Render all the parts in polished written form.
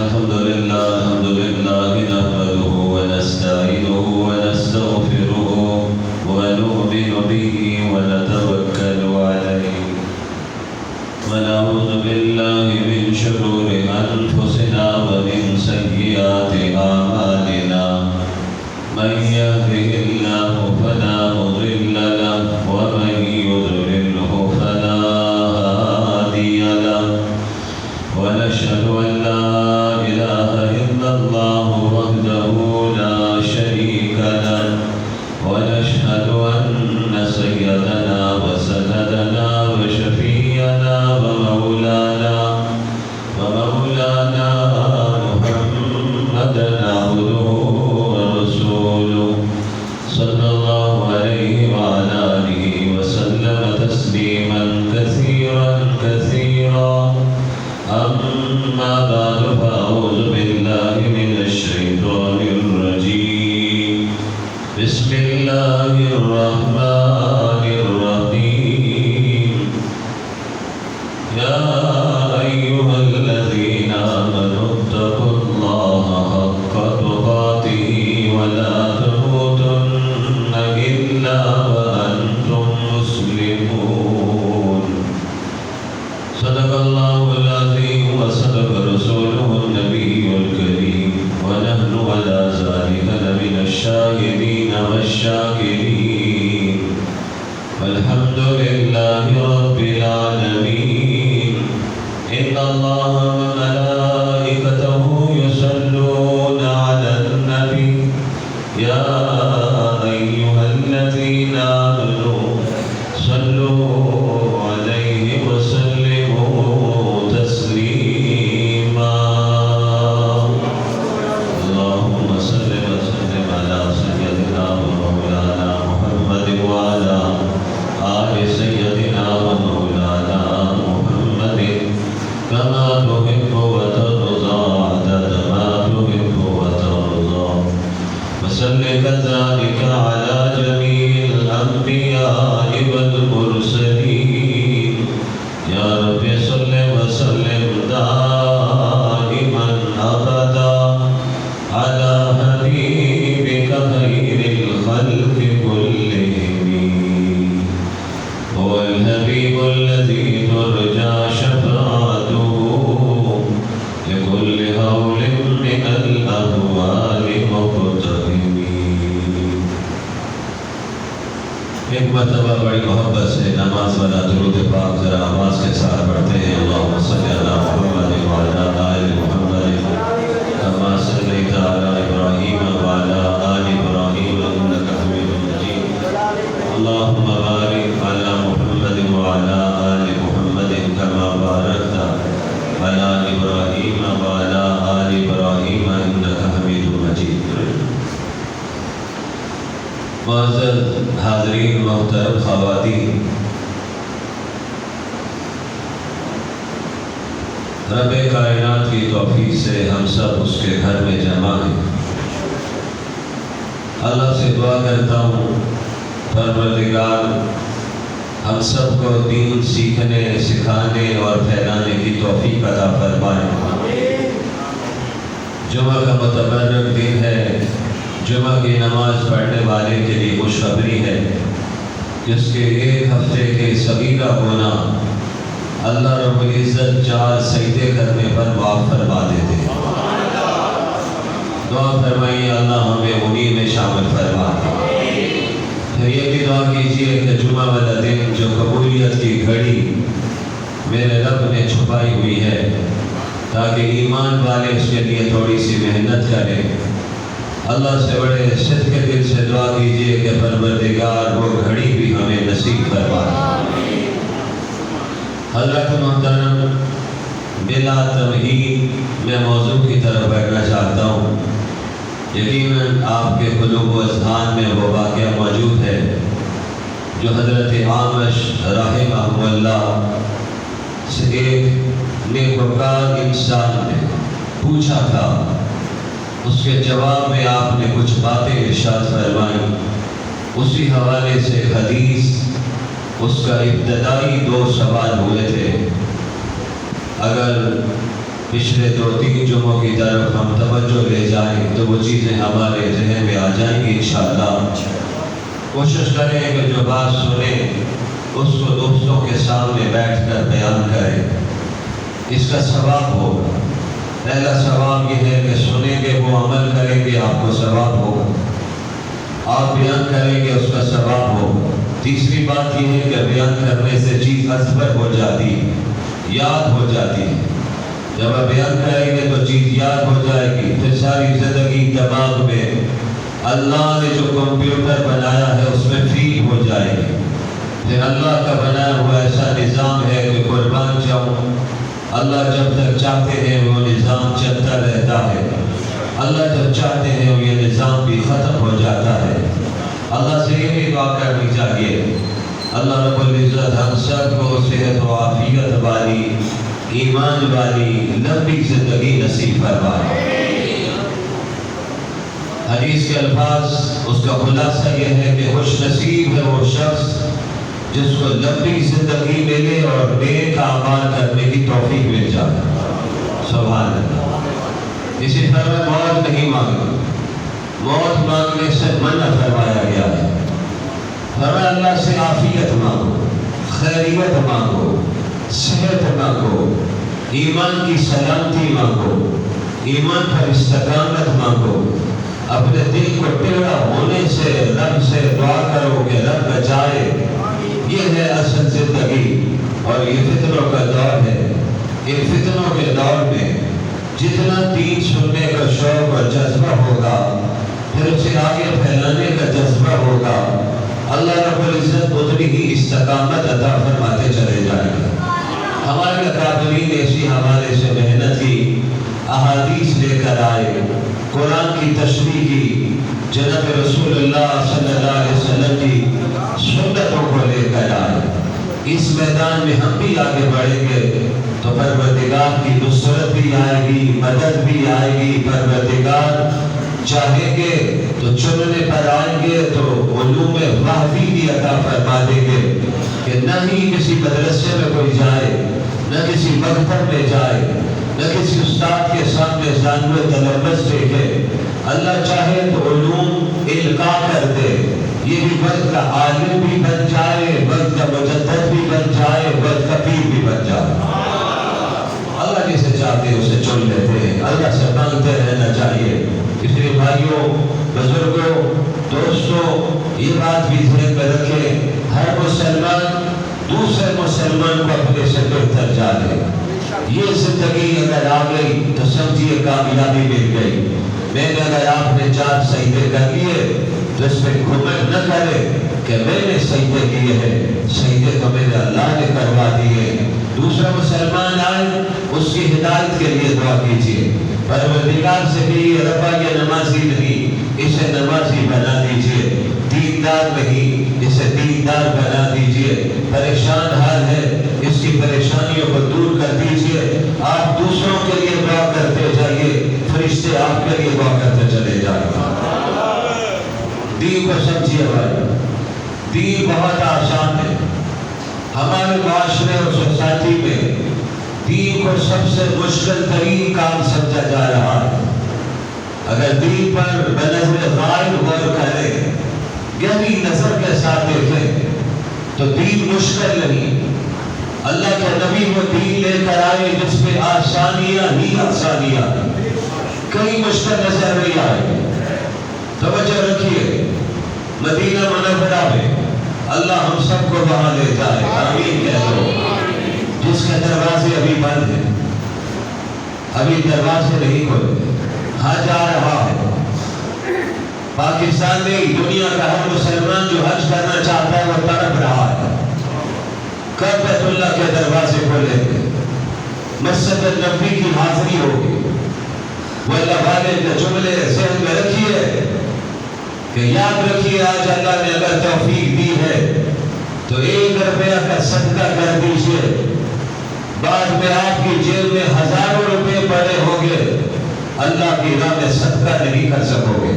الحمد لله نحمده ونستعينه ونستغفره ونؤمن به ونتوكل عليه ونعوذ بالله من شرور أنفسنا ومن سيئات أعمالنا من يهده الله فلا مضل له ومن يضلله فلا هادي له ونشهد أن لا إله إلا الله وحده لا شريك له ونشهد أن سيدنا وسندنا وشفيعنا ومولانا محمدا عبده ورسوله صلى الله عليه وعلى آله وسلم تسليما كثيرا كثيرا أما بعد فأعوذ بالله من الشيطان الرجيم بسم الله الرحمن الرحيم يا أيها الذين آمنوا اتقوا الله حق تقاته ولا تموتن إلا وأنتم مسلمون صدق الله العظيم وصدق رسوله النبي الكريم ونحن على ذلك لمن الشاهدين والشاكرين والحمد لله رب العالمين إن الله وملائكته يصلون على النبي يا أيها الذين آمنوا صلوا عليه وسلموا تسليما اللهم صل وسلم على سيدنا ومولانا محمد وعلى آل سيدنا ومولانا محمد كما تحب وترضى عدد ما تحب وترضى وصل كذلك على جميع الأنبياء والمرسلين يا رب صل وسلم دائما أبدا على حبيبك خير الخلق كلهم هو الحبيب الذي ترجى شفاعته لكل هول من الأهوال مقتحم ایک مرتبہ بڑی محبت سے نماز والا درود پاک ذرا آواز کے ساتھ پڑھتے ہیں اللہم صلی علی محمد وعلی آل محمد کما صلیت علی ابراہیم وعلی آل ابراہیم انک حمید مجید اللہم بارک علی محمد وعلی آل محمد کما بارکت علی ابراہیم وعلی آل ابراہیم انک حمید مجید معزز حاضرین محترم خواتین، رب کائنات کی توفیق سے ہم سب اس کے گھر میں جمع ہیں۔ اللہ سے دعا کرتا ہوں پروردگار ہم سب کو دین سیکھنے، سکھانے اور پھیلانے کی توفیق عطا فرمائے۔ جمعہ کا متبرک دن ہے، جمعہ کی نماز پڑھنے والے کے لیے خوشخبری ہے جس کے ایک ہفتے کے صغیرہ ہونا اللہ رب العزت 4 سجدے کرنے پر معاف فرما دیتے ہیں۔ دعا فرمائیے اللہ ہمیں انہی میں شامل فرما دے۔ پھر یہ بھی دعا کیجیے کہ جمعہ والا دن جو قبولیت کی گھڑی میرے رب نے چھپائی ہوئی ہے تاکہ ایمان والے اس کے لیے تھوڑی سی محنت کریں۔ اللہ سے بڑے صدق کے دل سے دعا کیجیے کہ پروردگار وہ گھڑی بھی ہمیں نصیب فرما دے۔ حضرت محترم، بلا تمہید میں موضوع کی طرف بڑھنا چاہتا ہوں۔ یقیناً آپ کے قلوب و اذہان میں وہ واقعہ موجود ہے جو حضرت عامش رحمہ اللہ سے ایک نیکوکار انسان نے پوچھا تھا۔ اس کے جواب میں آپ نے کچھ باتیں ارشاد فرمائیں۔ اسی حوالے سے حدیث اس کا ابتدائی 2 سوال ہوئے تھے۔ اگر پچھلے 2-3 جمعوں کی طرف ہم توجہ لے جائیں تو وہ چیزیں ہمارے ذہن میں آ جائیں گی انشاءاللہ۔ کوشش کریں کہ جو بات سنیں اس کو دوستوں کے سامنے بیٹھ کر بیان کریں، اس کا ثواب ہوگا۔ پہلا ثواب یہ ہے کہ سنیں گے، وہ عمل کریں گے، آپ کو ثواب ہوگا۔ آپ بیان کریں گے، اس کا ثواب ہوگا۔ تیسری بات یہ ہے کہ بیان کرنے سے چیز اثر ہو جاتی ہے، یاد ہو جاتی ہے۔ جب آپ بیان کریں گے تو چیز یاد ہو جائے گی، پھر ساری زندگی دماغ میں اللہ نے جو کمپیوٹر بنایا ہے اس میں فیڈ ہو جائے گی۔ پھر اللہ کا بنایا ہوا ایسا نظام ہے کہ قربان جاؤں، اللہ جب تک چاہتے ہیں وہ نظام چلتا رہتا ہے، اللہ جب چاہتے ہیں وہ یہ نظام بھی ختم ہو جاتا ہے۔ اللہ سے یہ بھی دعا کرنی چاہیے، اللہ رب العزت ہم سب کو صحت و عافیت والی، ایمان والی لمبی زندگی نصیب فرمائے۔ حدیث کے الفاظ اس کا خلاصہ یہ ہے کہ خوش نصیب ہے وہ شخص جس کو لمبی زندگی ملے اور نیک اعمال کرنے کی توفیق مل جائے۔ سبحان اللہ۔ اسی طرح موت نہیں مانگی، موت مانگنے سے منع فرمایا گیا ہے۔ فرمایا اللہ سے عافیت مانگو، خیریت مانگو، صحت مانگو، ایمان کی سلامتی مانگو، ایمان پر استقامت مانگو، اپنے دل کو ٹیڑھا ہونے سے رب سے دعا کرو کہ رب بچائے۔ یہ ہے اصل زندگی، اور یہ فتنوں کا دور ہے۔ ان فتنوں کے دور میں جتنا دین سننے کا شوق اور جذبہ ہوگا، پھر اسے آگے پھیلانے کا جذبہ ہوگا، اللہ رب العزت اتنی ہی استقامت عطا فرماتے چلے جائیں گے۔ ہمارے اکابرین نے اسی حوالے سے محنت کی، احادیث لے کر آئے، قرآن کی تشریح کی، جناب رسول اللہ صلی اللہ علیہ وسلم کی سنتوں کو لے کر آئے۔ اس میدان میں ہم بھی آگے بڑھیں گے تو پروردگار کی نصرت بھی آئے گی، مدد بھی آئے گی۔ پروردگار چاہیں گے تو چننے پر آئیں گے تو علوم وحی بھی عطا فرما دیں گے کہ نہ ہی کسی مدرسے میں کوئی جائے، نہ کسی مکتب میں جائے، نہ کسی استاد کے سامنے جانور تلبس دیکھے۔ اللہ چاہے تو علوم القاء کر دے، یہ بھی وقت کا عالم بھی بن جائے، وقت کا مجدد بھی بن جائے، وقت کا پیر بھی بن جائے۔ اللہ جسے چاہتے ہیں اسے چن لیتے ہیں، اللہ سے مانگتے رہنا چاہیے۔ اس لیے بھائیوں، بزرگوں، دوستوں، یہ بات بھی ذہن میں رکھیں، ہر مسلمان دوسرے مسلمان کو اپنے سے بہتر جانے۔ یہ زندگی اگر آ گئی تو سمجھیے کامیابی مل گئی۔ میں نے اگر آپ نے 4 سجدے کر لیے تو اس میں گھمنڈ نہ کرے کہ میں نے سجدے کیے ہیں، سجدے تو میرے اللہ نے کروا دیے۔ دوسرا مسلمان آئے اس کی ہدایت کے لیے دعا کیجیے، پروردگار سے بھی ربا یہ نمازی نہیں، اسے نمازی بنا دیجیے، دیندار نہیں، اسے دیندار بنا دیجیے، پریشان حال ہے اس کی پریشانیوں کو دور کر دیجیے۔ آپ دوسروں کے لیے دعا کرتے جائیے، فرشتے آپ کے لیے دعا کرتے چلے جائیں۔ دین کو سمجھیے بھائی، دین بہت آسان ہے۔ ہمارے معاشرے اور سوسائٹی میں دین کو سب سے مشکل ترین کام سمجھا جا رہا ہے۔ اگر دین پر بنظر غائب غور کریں، گہری نظر کے ساتھ دیکھیں تو دین مشکل نہیں۔ اللہ کے نبی وہ دین لے کر آئے جس میں آسانیاں ہی آسانیاں، کئی مشکل نظر نہیں آئے۔ توجہ رکھیے، مدینہ منورہ میں اللہ ہم سب کو وہاں لے جائے، آمین کہہ دو۔ جس کے دروازے ابھی بند ہیں، ابھی دروازے نہیں کھولے، ہاں جا رہا ہے۔ پاکستان میں دنیا کا ہر مسلمان جو حج کرنا چاہتا ہے وہ تڑپ رہا ہے، کب بیت اللہ کے دروازے کھولیں گے، مسجد نبوی کی حاضری ہوگی۔ وہ اللہ والے کے جملے ذہن میں رکھیے کہ یاد رکھیے، آج اللہ نے اگر توفیق دی ہے تو 1 روپیہ کا صدقہ کر دیجیے، بعد میں آپ کی جیب میں ہزاروں روپے پڑے ہوں گے، اللہ کی راہ میں صدقہ نہیں کر سکو گے۔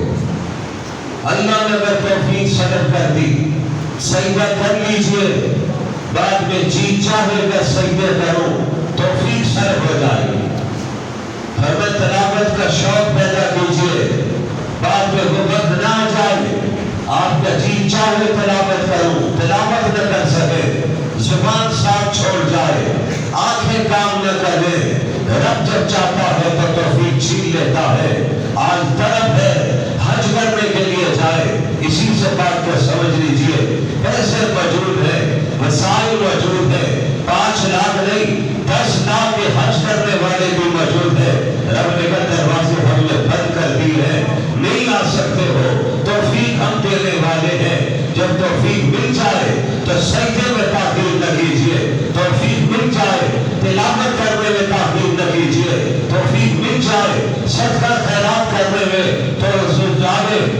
اللہ نے اگر توفیق صدق کر دی، سجدہ کر لیجئے، بعد میں جی چاہے گا سجدے کروں، توفیق صرف ہو جائے گی۔ کا شوق پیدا کیجیے، بات میں غربت نہ آ جائے، آپ کا جی چاہے تلاوت کروں، تلاوت نہ کر سکے، زبان ساتھ چھوڑ جائے، آنکھیں کام نہ کرے، رب جب چاہتا ہے تو توفیق چھین لیتا ہے۔ آج طلب ہے حج کرنے کے لیے جائے، اسی سے بات کو سمجھ لیجئے، پیسے موجود ہیں، وسائل موجود ہیں، 5 لاکھ نہیں 10 لاکھ کے حج کرنے والے بھی موجود ہیں، رب نے کہا دروازے ہم نے بند کر دی ہے، نہیں آ سکتے ہو، توفیق ہم دینے والے ہیں۔ جب توفیق مل جائے تو سجدے میں تاخیر نہ کیجیے، توفیق مل جائے تلاوت کرنے میں تاخیر نہ کیجیے، توفیق مل جائے صدقہ خیرات کرنے میں تو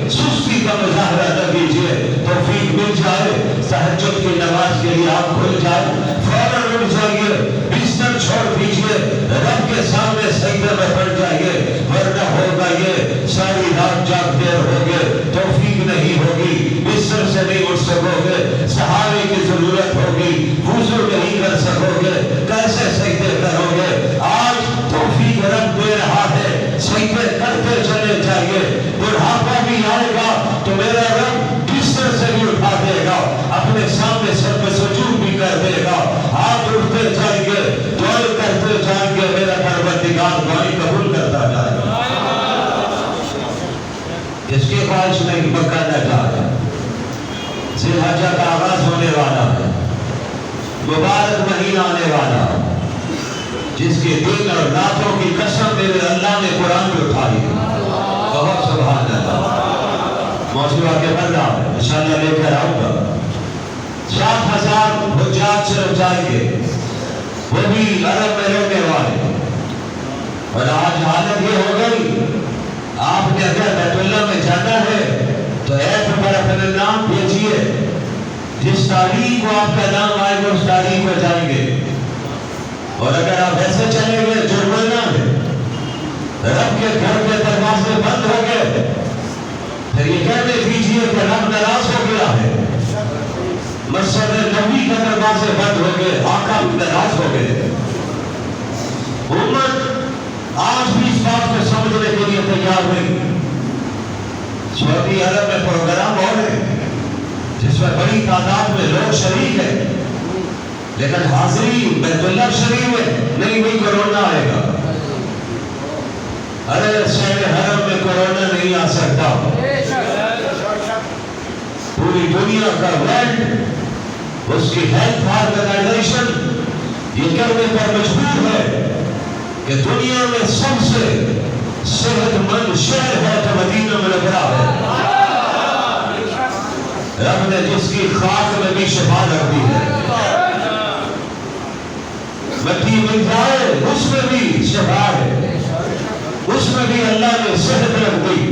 سستی کا مظاہرہ نہ کیجیے، توفیق مل جائے تہجد کی نماز کے لیے آپ کھل جائے، فوراً اٹھ جائیے، بستر چھوڑ دیجیے، رب کے سامنے سجدے میں پڑ جائیے، ورنہ ہوگا یہ ساری رات جاگتے رہوگے، توفیق نہیں ہوگی، بستر سے نہیں اٹھ سکو گے، سہارے کی ضرورت ہوگی، وضو نہیں کر سکو گے، کیسے سجدے کرو گے؟ آج توفیق رب دے رہا ہے، سجدے کرتے چلے جائیے، بڑھاپا بھی آئے گا تو میرا رب بستر سے بھی اٹھا دے گا، اپنے سامنے سر پہ سجود بھی کر دے گا، ہاتھ اٹھتے جائیں گے، دعائیں کرتے جائیں گے، میرا پروردگار دعائیں قبول کرتا جائے گا۔ جس کے خواہش نہیں مکہ نہ جائے، ذی الحجہ کا آغاز ہونے والا ہے، مبارک مہینہ آنے والا ہے، جس کے دن اور راتوں کی قسم میرے اللہ نے قرآن میں اٹھائی ہے، بہت سبحان اللہ۔ موضوع آگے بڑھ رہا ہے، انشاءاللہ لے کر آؤں گا۔ 7,000 حجاج صرف جائیں گے، وہ بھی عرب میں رہنے والے، اور آج حالت یہ ہو گئی، آپ نے اگر بیت اللہ میں جانا ہے تو ایپ پر اپنا نام بھیجیے، جس تاریخ کو آپ کا نام آئے گا اس تاریخ میں جائیں گے، اور اگر آپ ایسے چلیں گے جرمانہ ہے، رب کے گھر کے دروازے بند ہو گئے، پھر یہ کہنے دیجیے کہ رب ناراض ہو گیا ہے، مسجد نبی کے دروازے بند ہو گئے، آقا ناراض ہو گئے۔ امت آج بھی اس بات کو سمجھنے کے لیے تیار نہیں۔ سعودی عرب میں پروگرام ہو رہے ہیں جس میں بڑی تعداد میں لوگ شریک ہیں، لیکن حاضری بیت اللہ شریف میں نہیں بھی کورونا آئے گا۔ ارے شہر حرم میں کورونا نہیں آ سکتا، پوری دنیا کا ورلڈ اس کی ہیلتھ آرگنائزیشن یہ کہنے پر مجبور ہے کہ دنیا میں سب سے صحت مند شہر ہے تو مدینہ منورہ ہے۔ رب نے جس کی خاک میں بھی شفا رکھ دی ہے، مٹی مل جائے اس میں بھی شفا ہے، اس میں بھی اللہ نے صحت رکھ دی۔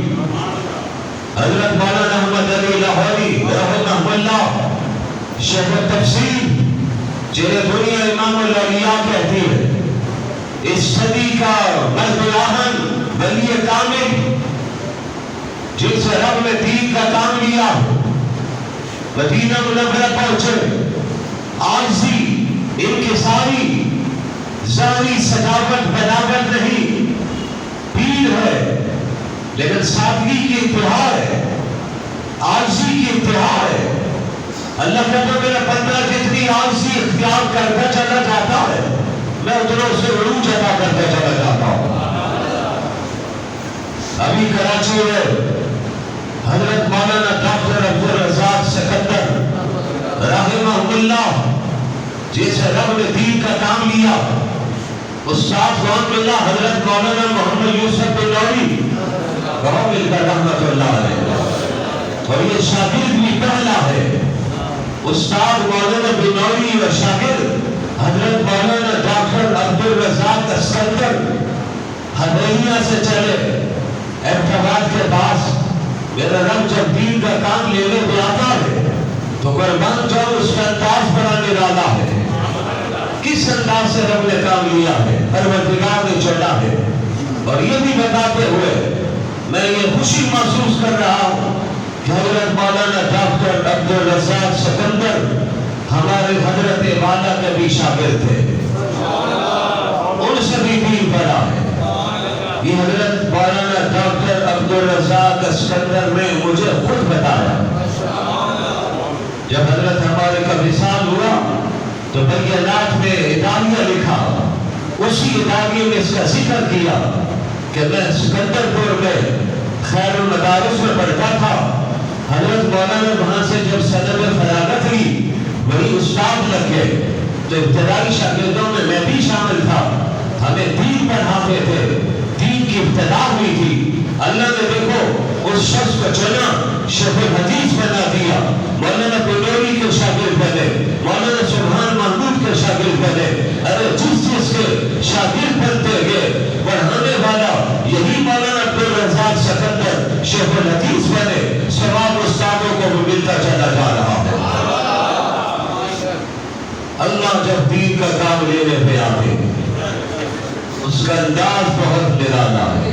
حضرت مولانا احمد علی لاہوری رحمہ اللہ شیخ تفسیر جنہیں دنیا امام الاولیاء کہتی ہے، اس صدی کا مرد آہن ولی کامل جن سے رب نے دین کا کام لیا، مدینہ منورہ پہنچے، عاجزی انکساری ظاہری سجاوٹ بناوٹ نہیں، پیر ہے لیکن سادگی کی انتہا ہے، عاجزی کی انتہا ہے۔ اللہ کہتا میرا بندہ جتنی عاجزی اختیار کرتا چلا جاتا ہے میں اتنا اسے عروج عطا کرتا چلا جاتا ہوں۔ ابھی کراچی میں حضرت مولانا ڈاکٹر عبدالرزاق سکندر رحمہ اللہ جیسے رب نے دین کا کام لیا، استاد محمد اللہ حضرت مولانا محمد یوسف بن نوری بہت مل کر رحمت اللہ علیہ، اور یہ شاگرد بھی پہلا ہے، استاد مولانا بن نوری و شاگرد حضرت مولانا ڈاکٹر عبدالرزاق سکندر حدیبیہ سے چلے ابتداد کے پاس۔ میرا رب جب دین کا کام لینے پہ آتا ہے تو قربان جاؤ اس کا انداز بڑا نرالا ہے، کس انداز سے رب نے کام لیا ہے، پروردگار نے چڑھا ہے۔ اور یہ بھی بتاتے ہوئے میں یہ خوشی محسوس کر رہا ہوں کہ حضرت مولانا ڈاکٹر عبدالرزاق سکندر ہمارے حضرت والا کے بھی شاگرد تھے، ان سے بھی دین پڑھا ہے۔ یہ حضرت کا سکندر میں مجھے خود بتایا. جب حضرت ہمارے کا وصال ہوا تو بیانات میں اداریہ لکھا. اسی اداریے میں اس کا ذکر کیا کہ میں سکندر پور میں خیر المدارس میں پڑھتا تھا. حضرت مولانا وہاں سے جب سند فراغت ہوئی وہی استاد لگ گئے تو ابتدائی شاگردوں میں بھی شامل تھا. ہمیں دین پڑھاتے تھے, دین کی ابتدا ہوئی تھی. اللہ نے دیکھو اس شخص کو چنا, شیخ الحدیث بنا دیا. مولانا پنڈوری کے شاگرد بنے, مولانا سبحان محمود کے شاگرد بنے. ارے جس چیز کے شاگرد بنتے گئے پڑھانے والا یہی مولانا عبدالرزاق سکندر شیخ الحدیث بنے. ثواب استادوں کو بھی ملتا چلا جا رہا ہے. اللہ جب دین کا کام لینے پہ آتے اس کا انداز بہت نرالا ہے.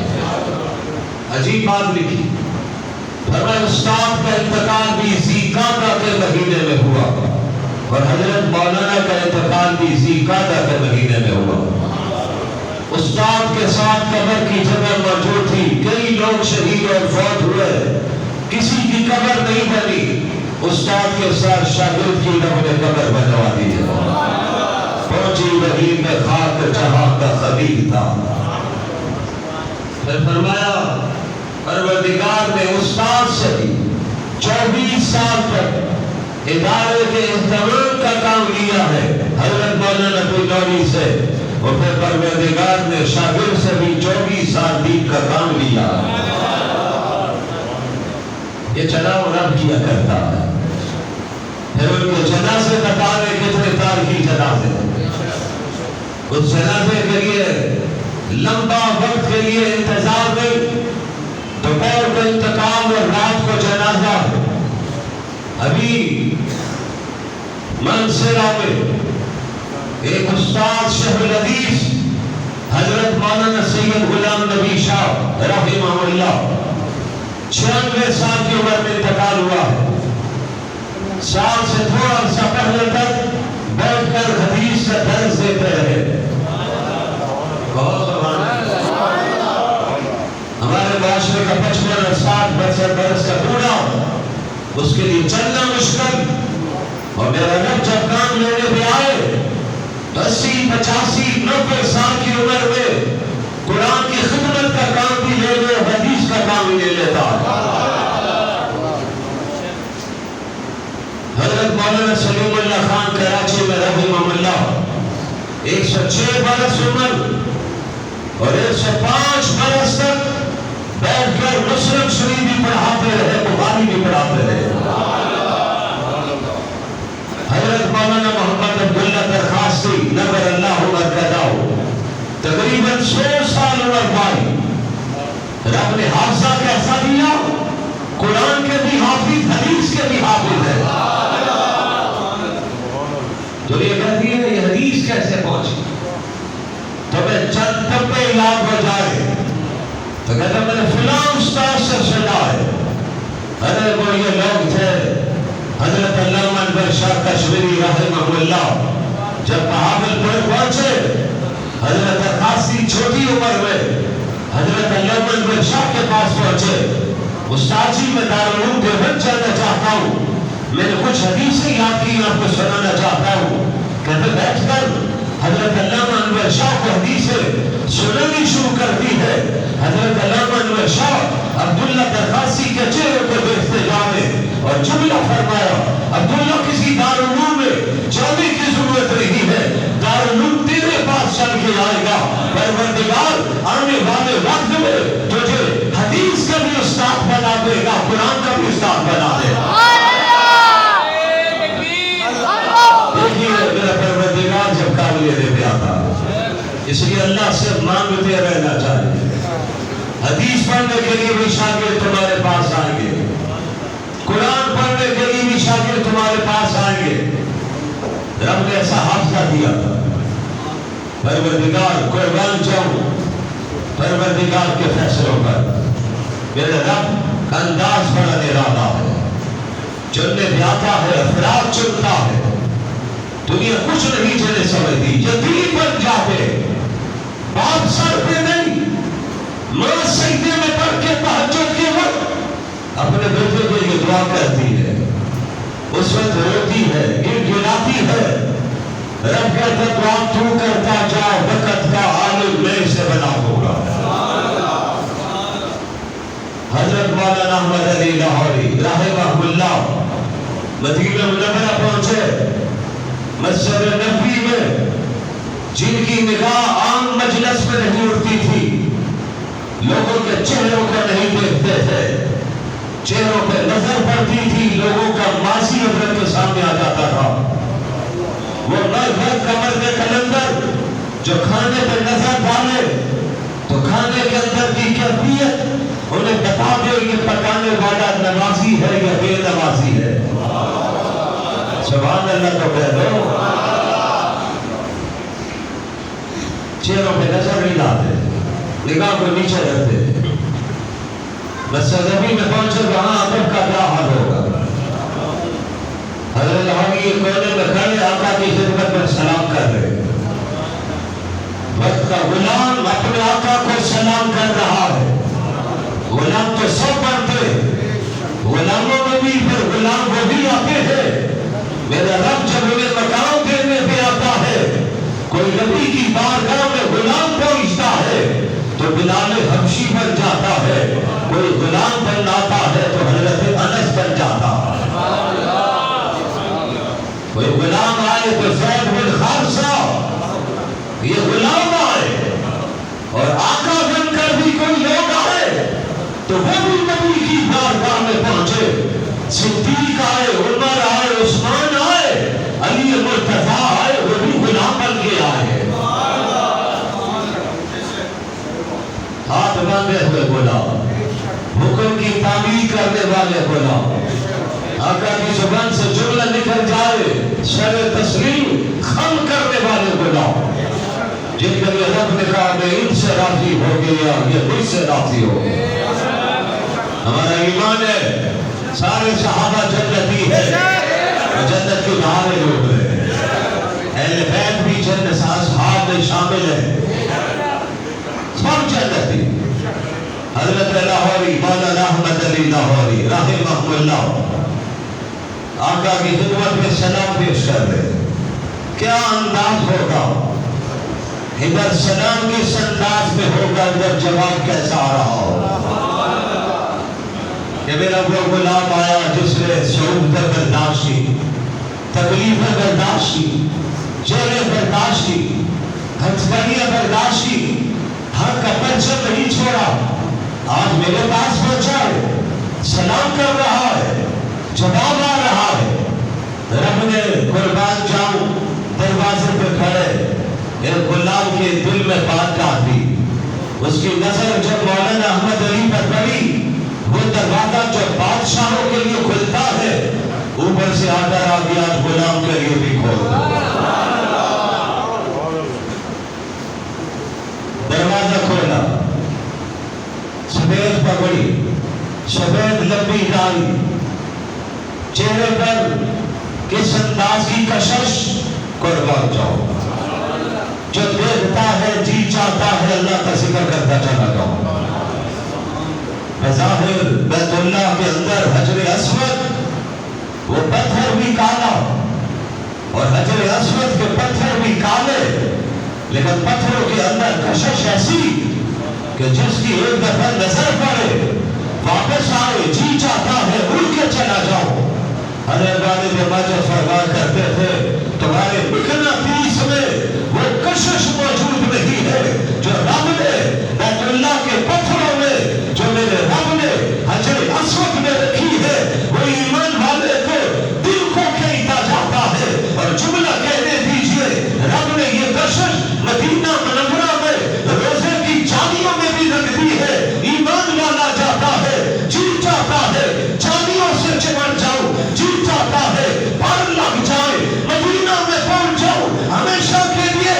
عجیب بات لکھی, فرمایا استاد کا انتقال بھی ذی-قعدہ کے مہینے میں ہوا اور حضرت مولانا کا انتقال بھی ذی-قعدہ کے مہینے میں ہوا. استاد کے ساتھ قبر کی جگہ موجود تھی. کئی لوگ شہید اور فوت ہوئے, کسی کی قبر نہیں بنی. استاد کے ساتھ شاگرد کی رب نے قبر بنوا دی ہے. پہنچی وہی میں خاک جہاں کا خبیر تھا. پھر فرمایا پروردگار نے استاد سے بھی 24 سال تک ادارے کے اہتمام کا کام لیا ہے حضرت مولانا پنڈوری سے, اور پھر پروردگار نے شاگرد سے بھی 24 سال دین کا کام لیا. یہ چناؤ رب کیا کرتا ہے. پھر ان کے جنازے بتانے کتنے تاریخی جنازے ہیں. اس جنازے کے لیے لمبا وقت کے لیے انتظار نہیں, دوپہر کو انتقال اور رات کو جنازہ. ابھی منصرہ میں ایک استاد شیخ الحدیث حضرت مولانا سید غلام نبی شاہ رحمہ اللہ 96 سال کی عمر میں انتقال ہوا ہے. سال سے تھوڑا عرصہ پہلے تک بیٹھ کر حدیث کا درس دیتے رہے. ہمارے معاشرے کا 55 اور 60 برس کا بوڑھا اس کے لیے چلنا مشکل, اور میرا رب جب کام لینے پہ آئے تو 80 85 90 سال کی عمر میں قرآن کی خدمت کا کام بھی لے لے, حدیث کا کام بھی لے لیتا. حضرت مولانا سلیم اللہ خان کراچی میں رحمہ اللہ 106 برس عمر اور 105 برس تک بیٹھ کر مسلم شریف بھی پڑھاتے رہے, بخاری بھی پڑھاتے رہے. حضرت مولانا محمد عبداللہ درخواستی نور اللہ مرکزہ تقریباً 100 سال عمر پائی. رب نے حافظہ کیسا دیا, قرآن کے بھی حافظ, حدیث کے بھی حافظ ہے. تو یہ کہتی ہے یہ حدیث کیسے پہنچی, تو میں چند ٹپے یاد ہو جائے تو کہتا میں نے فلاں استاد سے سنا ہے. ارے وہ یہ لوگ تھے حضرت علامہ انور شاہ کشمیری رحمہ اللہ جب بہاول پور پہنچے, حضرت درخواستی چھوٹی عمر میں حضرت علامہ انور شاہ کے پاس پہنچے. استاد جی میں دارالعلوم دیوبند جانا چاہتا ہوں, میں نے کچھ حدیثیں یاد کی آپ کو سنانا چاہتا ہوں. کہتے بیٹھ کر حضرت علامہ انور شاہ کو حدیثیں سنانی شروع کر دی ہے. حضرت علامہ انور شاہ عبداللہ درخواستی کے چہرے کو دیکھتے جانے اور جملہ فرمایا, عبداللہ کسی دارالعلوم میں جانے کی ضرورت نہیں ہے, دارالعلوم تیرے پاس چل کے آئے گا. پروردگار آنے والے وقت میں تجھے حدیث کا بھی استاد بنا دے گا, قرآن کا بھی استاد بنا دے گا. میرا پروردگار جب کام لینے پہ آتا, اس لیے اللہ سے مانگتے رہنا چاہیے. حدیث پڑھنے کے لیے بھی شاگرد تمہارے پاس آئیں گے, قرآن پڑھنے کے لیے بھی شاگرد تمہارے پاس آئیں گے. رب نے ایسا حافظہ دیا تھا. پروردگار قربان جاؤں پروردگار کے فیصلوں پر. میرے رب کا انداز بڑا نرالا ہے, چننے پہ آتا ہے, افراد چنتا ہے. دنیا کچھ نہیں چلے سمجھتی, یتیم بن جاتے, باپ سر پہ نہیں, ماں سجدے میں پڑھ کے تہجد کے وقت اس وقت روتی ہے، گڑگڑاتی ہے. رب کہتا دعا تو کرتا جا، وقت کا عالم میں سے بنا ہوگا. حضرت مولانا احمد علی لاہوری رحمہ اللہ مدینہ منورہ پہنچے. مسجد نبوی میں جن کی نگاہ عام مجلس میں نہیں اڑتی تھی، لوگوں کے چہروں کو نہیں دیکھتے تھے، چہروں پہ نظر پڑتی تھی، لوگوں کا ماضی حضرت کے سامنے آ جاتا تھا. وہ مرد کمر کے کلندر جو کھانے پہ نظر ڈالے تو کھانے کے اندر کی کیفیت انہیں بتا دے یہ پکانے والا نمازی ہے یا بے نمازی ہے. سبحان اللہ تو کہہ دو. چہروں پہ نظر نہیں لاتے، نگاہ کو نیچے رکھتے. مسجد نبوی میں پہنچے وہاں ادب کا کیا حال ہوگا. حضرت لاہوری یہ کونے میں کھڑے آقا کی خدمت میں سلام کر رہے. وقت کا غلام اپنے آقا کو سلام کر رہا ہے. غلام تو سب بنتے، غلاموں میں بھی پھر غلام وہ بھی آتے ہیں. میرا رب جب انہیں مقام دینے پہ آتا ہے، کوئی نبی کی بارگاہ میں غلام پہنچتا ہے تو بلال حبشی بن جاتا ہے. کوئی غلام بن آتا ہے تو حضرت انس بن جاتا ہے. کوئی غلام آئے تو زید بن خارثہ، یہ غلام آئے. اور آقا بن کر بھی کوئی لوگ آئے تو وہ بھی نبی کی بارگاہ میں پہنچے. صدیق آئے، عمر آئے، عثمان آئے، علی مرتضیٰ آئے، وہ بھی غلام بن کے آئے. ہاتھ باندھے ہوئے غلام، حکم کی تعمیل کرنے والے غلام. آقا کی زبان سے جملہ نکل جائے شر تسلیم خم کرنے والے غلام، جن کے لیے رب نے کہا میں ان سے راضی ہو گیا، یہ مجھ سے راضی ہو. ہمارا ایمان ہے سارے صحابہ جنتی ہے، جنت کے نعرے لوگ ہیں. اہل بیت بھی جنت اصحاب میں شامل ہے، سب جنتی. حضرت لاہوری مولانا احمد علی لاہوری رحمہ اللہ آقا کی خدمت میں سلام پیش کر رہے. کیا انداز ہوگا، ادھر سلام کس انداز میں ہوگا، ادھر جواب کیسا آ رہا ہوگا. کہ میرا وہ غلام آیا جس نے صعوبت برداشت کی، تکلیف برداشت کی، جیلیں برداشت کی، ہتھکڑیاں برداشت کی، حق کا پرچم نہیں چھوڑا. آج میرے پاس پہنچا ہے، سلام کر رہا ہے، جواب آ رہا ہے. رب نے قربان جاؤں دروازے پہ کھڑے ایک غلام کے دل میں بات ڈال دی. اس کی نظر جب مولانا احمد علی پر پڑی، وہ دروازہ جو بادشاہوں کے لیے کھلتا ہے اوپر سے آدر آ گیا، غلام کے لیے بھی کھول دو. دروازہ کھولا، سفید پگڑی، سفید لمبی داڑھی، چہرے پر کس انداز کی کشش، قربان جاؤ. جو دیکھتا ہے جی چاہتا ہے اللہ کا ذکر کرتا چلا جاؤ. بظاہر بیت اللہ کے اندر حجر اسود وہ پتھر بھی کالا اور حجر اسود کے پتھر بھی کالے، لیکن پتھروں کے اندر کشش ایسی کہ جس کی ایک دفعہ نظر پڑے واپس آئے جی چاہتا ہے اڑ کے چلا جاؤ. حضرت والد ماجد فرمایا کرتے تھے تمہارے مقناطیس میں وہ کشش موجود نہیں ہے جو رب نے بیت اللہ کے پتھروں میں، جو میرے رب نے حجر اسود میں رکھی ہے. وہ ایمان والے کو دل کو کھینچتا جاتا ہے. اور جملہ کہنے دیجئے رب نے یہ کشش مدینہ منورہ میں روزے کی جالیوں میں بھی رکھ دی ہے. ایمان والا جاتا ہے، جی چاہتا ہے جالیوں سے چمٹ جاؤ، جی چاہتا ہے پر لگ جائے مدینہ میں پہنچ جاؤ، ہمیشہ کے لیے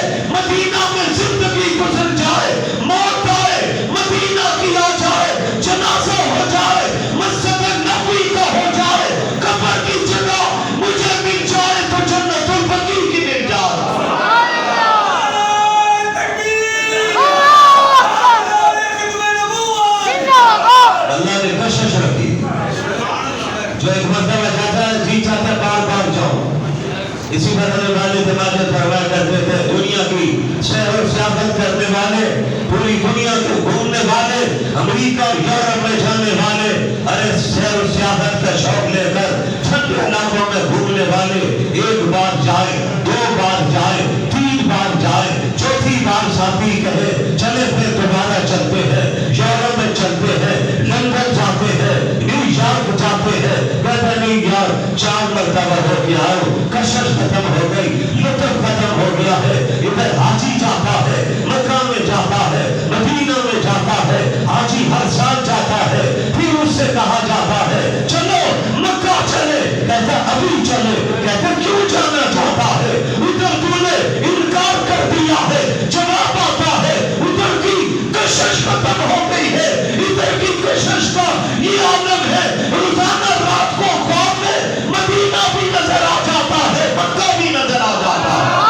سیاحت کرنے والے, پوری دنیا کو گھومنے والے, امریکہ اور یورپ میں جانے والے, ارے سیر و سیاحت کا شوق لے کر ٹھنڈے علاقوں میں گھومنے والے, ایک بار جائے, دو بار جائے, تین بار جائے, چوتھی بار ساتھی کہے چلے پھر دوبارہ چلتے ہیں, یورپ میں چلتے ہیں, لندن جاتے ہیں, نیو یارک جاتے ہیں, کہتے نہیں یار 4 مرتبہ ہو گیا ہے, کشش ختم ہو گئی, لطف ختم ہو گیا ہے. ادھر حاجی جاتا ہے, مکہ میں جاتا ہے, مدینہ میں جاتا ہے, حاجی ہر سال جاتا ہے, پھر اس سے کہا جاتا ہے چلو مکہ چلے, کہتا ابھی چلے, کہتا کیوں جانا چاہتا ہے, ادھر تو نے انکار کر دیا ہے, جواب آتا ہے ادھر کی کشش ختم ہو گئی ہے, ادھر کی کشش کا یہ عالم ہے. روزانہ رات کو خواب میں مدینہ بھی نظر آ جاتا ہے, مکہ بھی نظر آ جاتا ہے.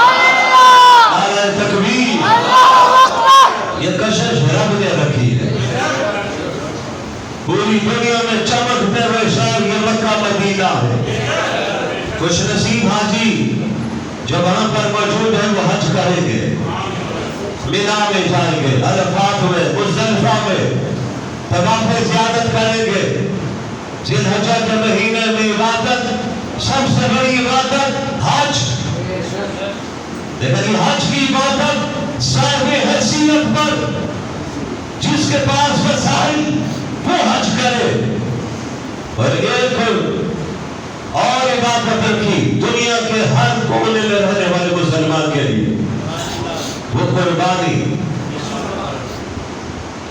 نعرہ تکبیر, یہ کشش رب نے رکھی ہے. پوری دنیا میں چمکتے ہوئے شہر یہ مکہ مدینہ ہے. خوش نصیب حاجی جو وہاں پر موجود ہیں وہ حج کریں گے, مینا میں جائیں گے, عرفات میں, مزدلفہ میں طواف زیارت کریں گے. ذی الحجہ کے مہینے میں عبادت, سب سے بڑی عبادت حج. لیکن یہ حج کی عبادت صاحب حیثیت پر, جس کے پاس وسائل وہ حج کرے. اور ایک اور عبادت رکھی دنیا کے ہر کونے میں رہنے والے مسلمان کے لیے, وہ قربانی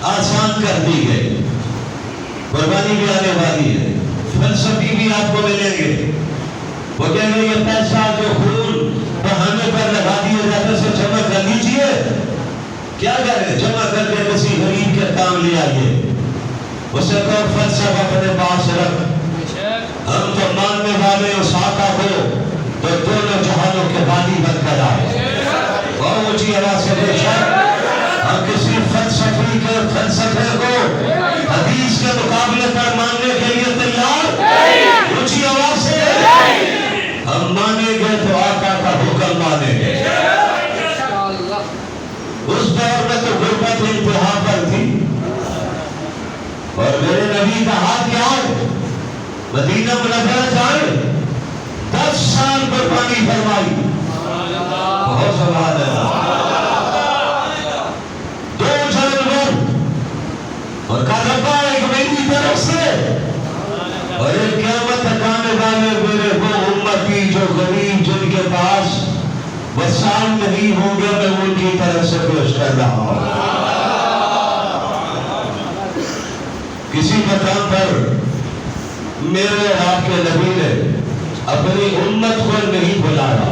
آسان کر دی گئی. قربانی بھی آنے والی ہے, فلسفی بھی آپ کو ملیں گے. وہ کہیں گے یہ پیسہ جو خون بہانے پر لگا دیے جاتے سے جمع کر لیجئے, کیا کریں, جمع کر کے کسی غریب کے کام لے آئیے. اسے کہو فلسفہ اپنے پاس رکھ, ہم تو ماننے والے اس آقا کو تو دونوں جہانوں کے بانی بن کر آئے. بہت اونچی آواز سے بے شک ہم کسی فلسفی کے فلسفے کو حدیث کے مقابلے پر ماننے کے لیے تیار. اونچی آواز سے ہم مانیں گے تو آقا کا حکم مانیں گے. اس دور میں تو غربت انتہا پر تھی, اور میرے نبی کا ہاتھ کیا ہے, مدینہ منورہ جائے, 10 سال قربانی فرمائی. بہت سبحان اللہ. 2 جانور, اور کہا ربا ایک میری طرف سے اور ایک قیامت تک آنے والے میرے وہ امتی جو غریب جن کے پاس وسائل نہیں ہوں گے, میں ان کی طرف سے پیش کر رہا ہوں. کسی مقام پر میرے اور آپ کے نبی نے اپنی امت کو نہیں بلایا,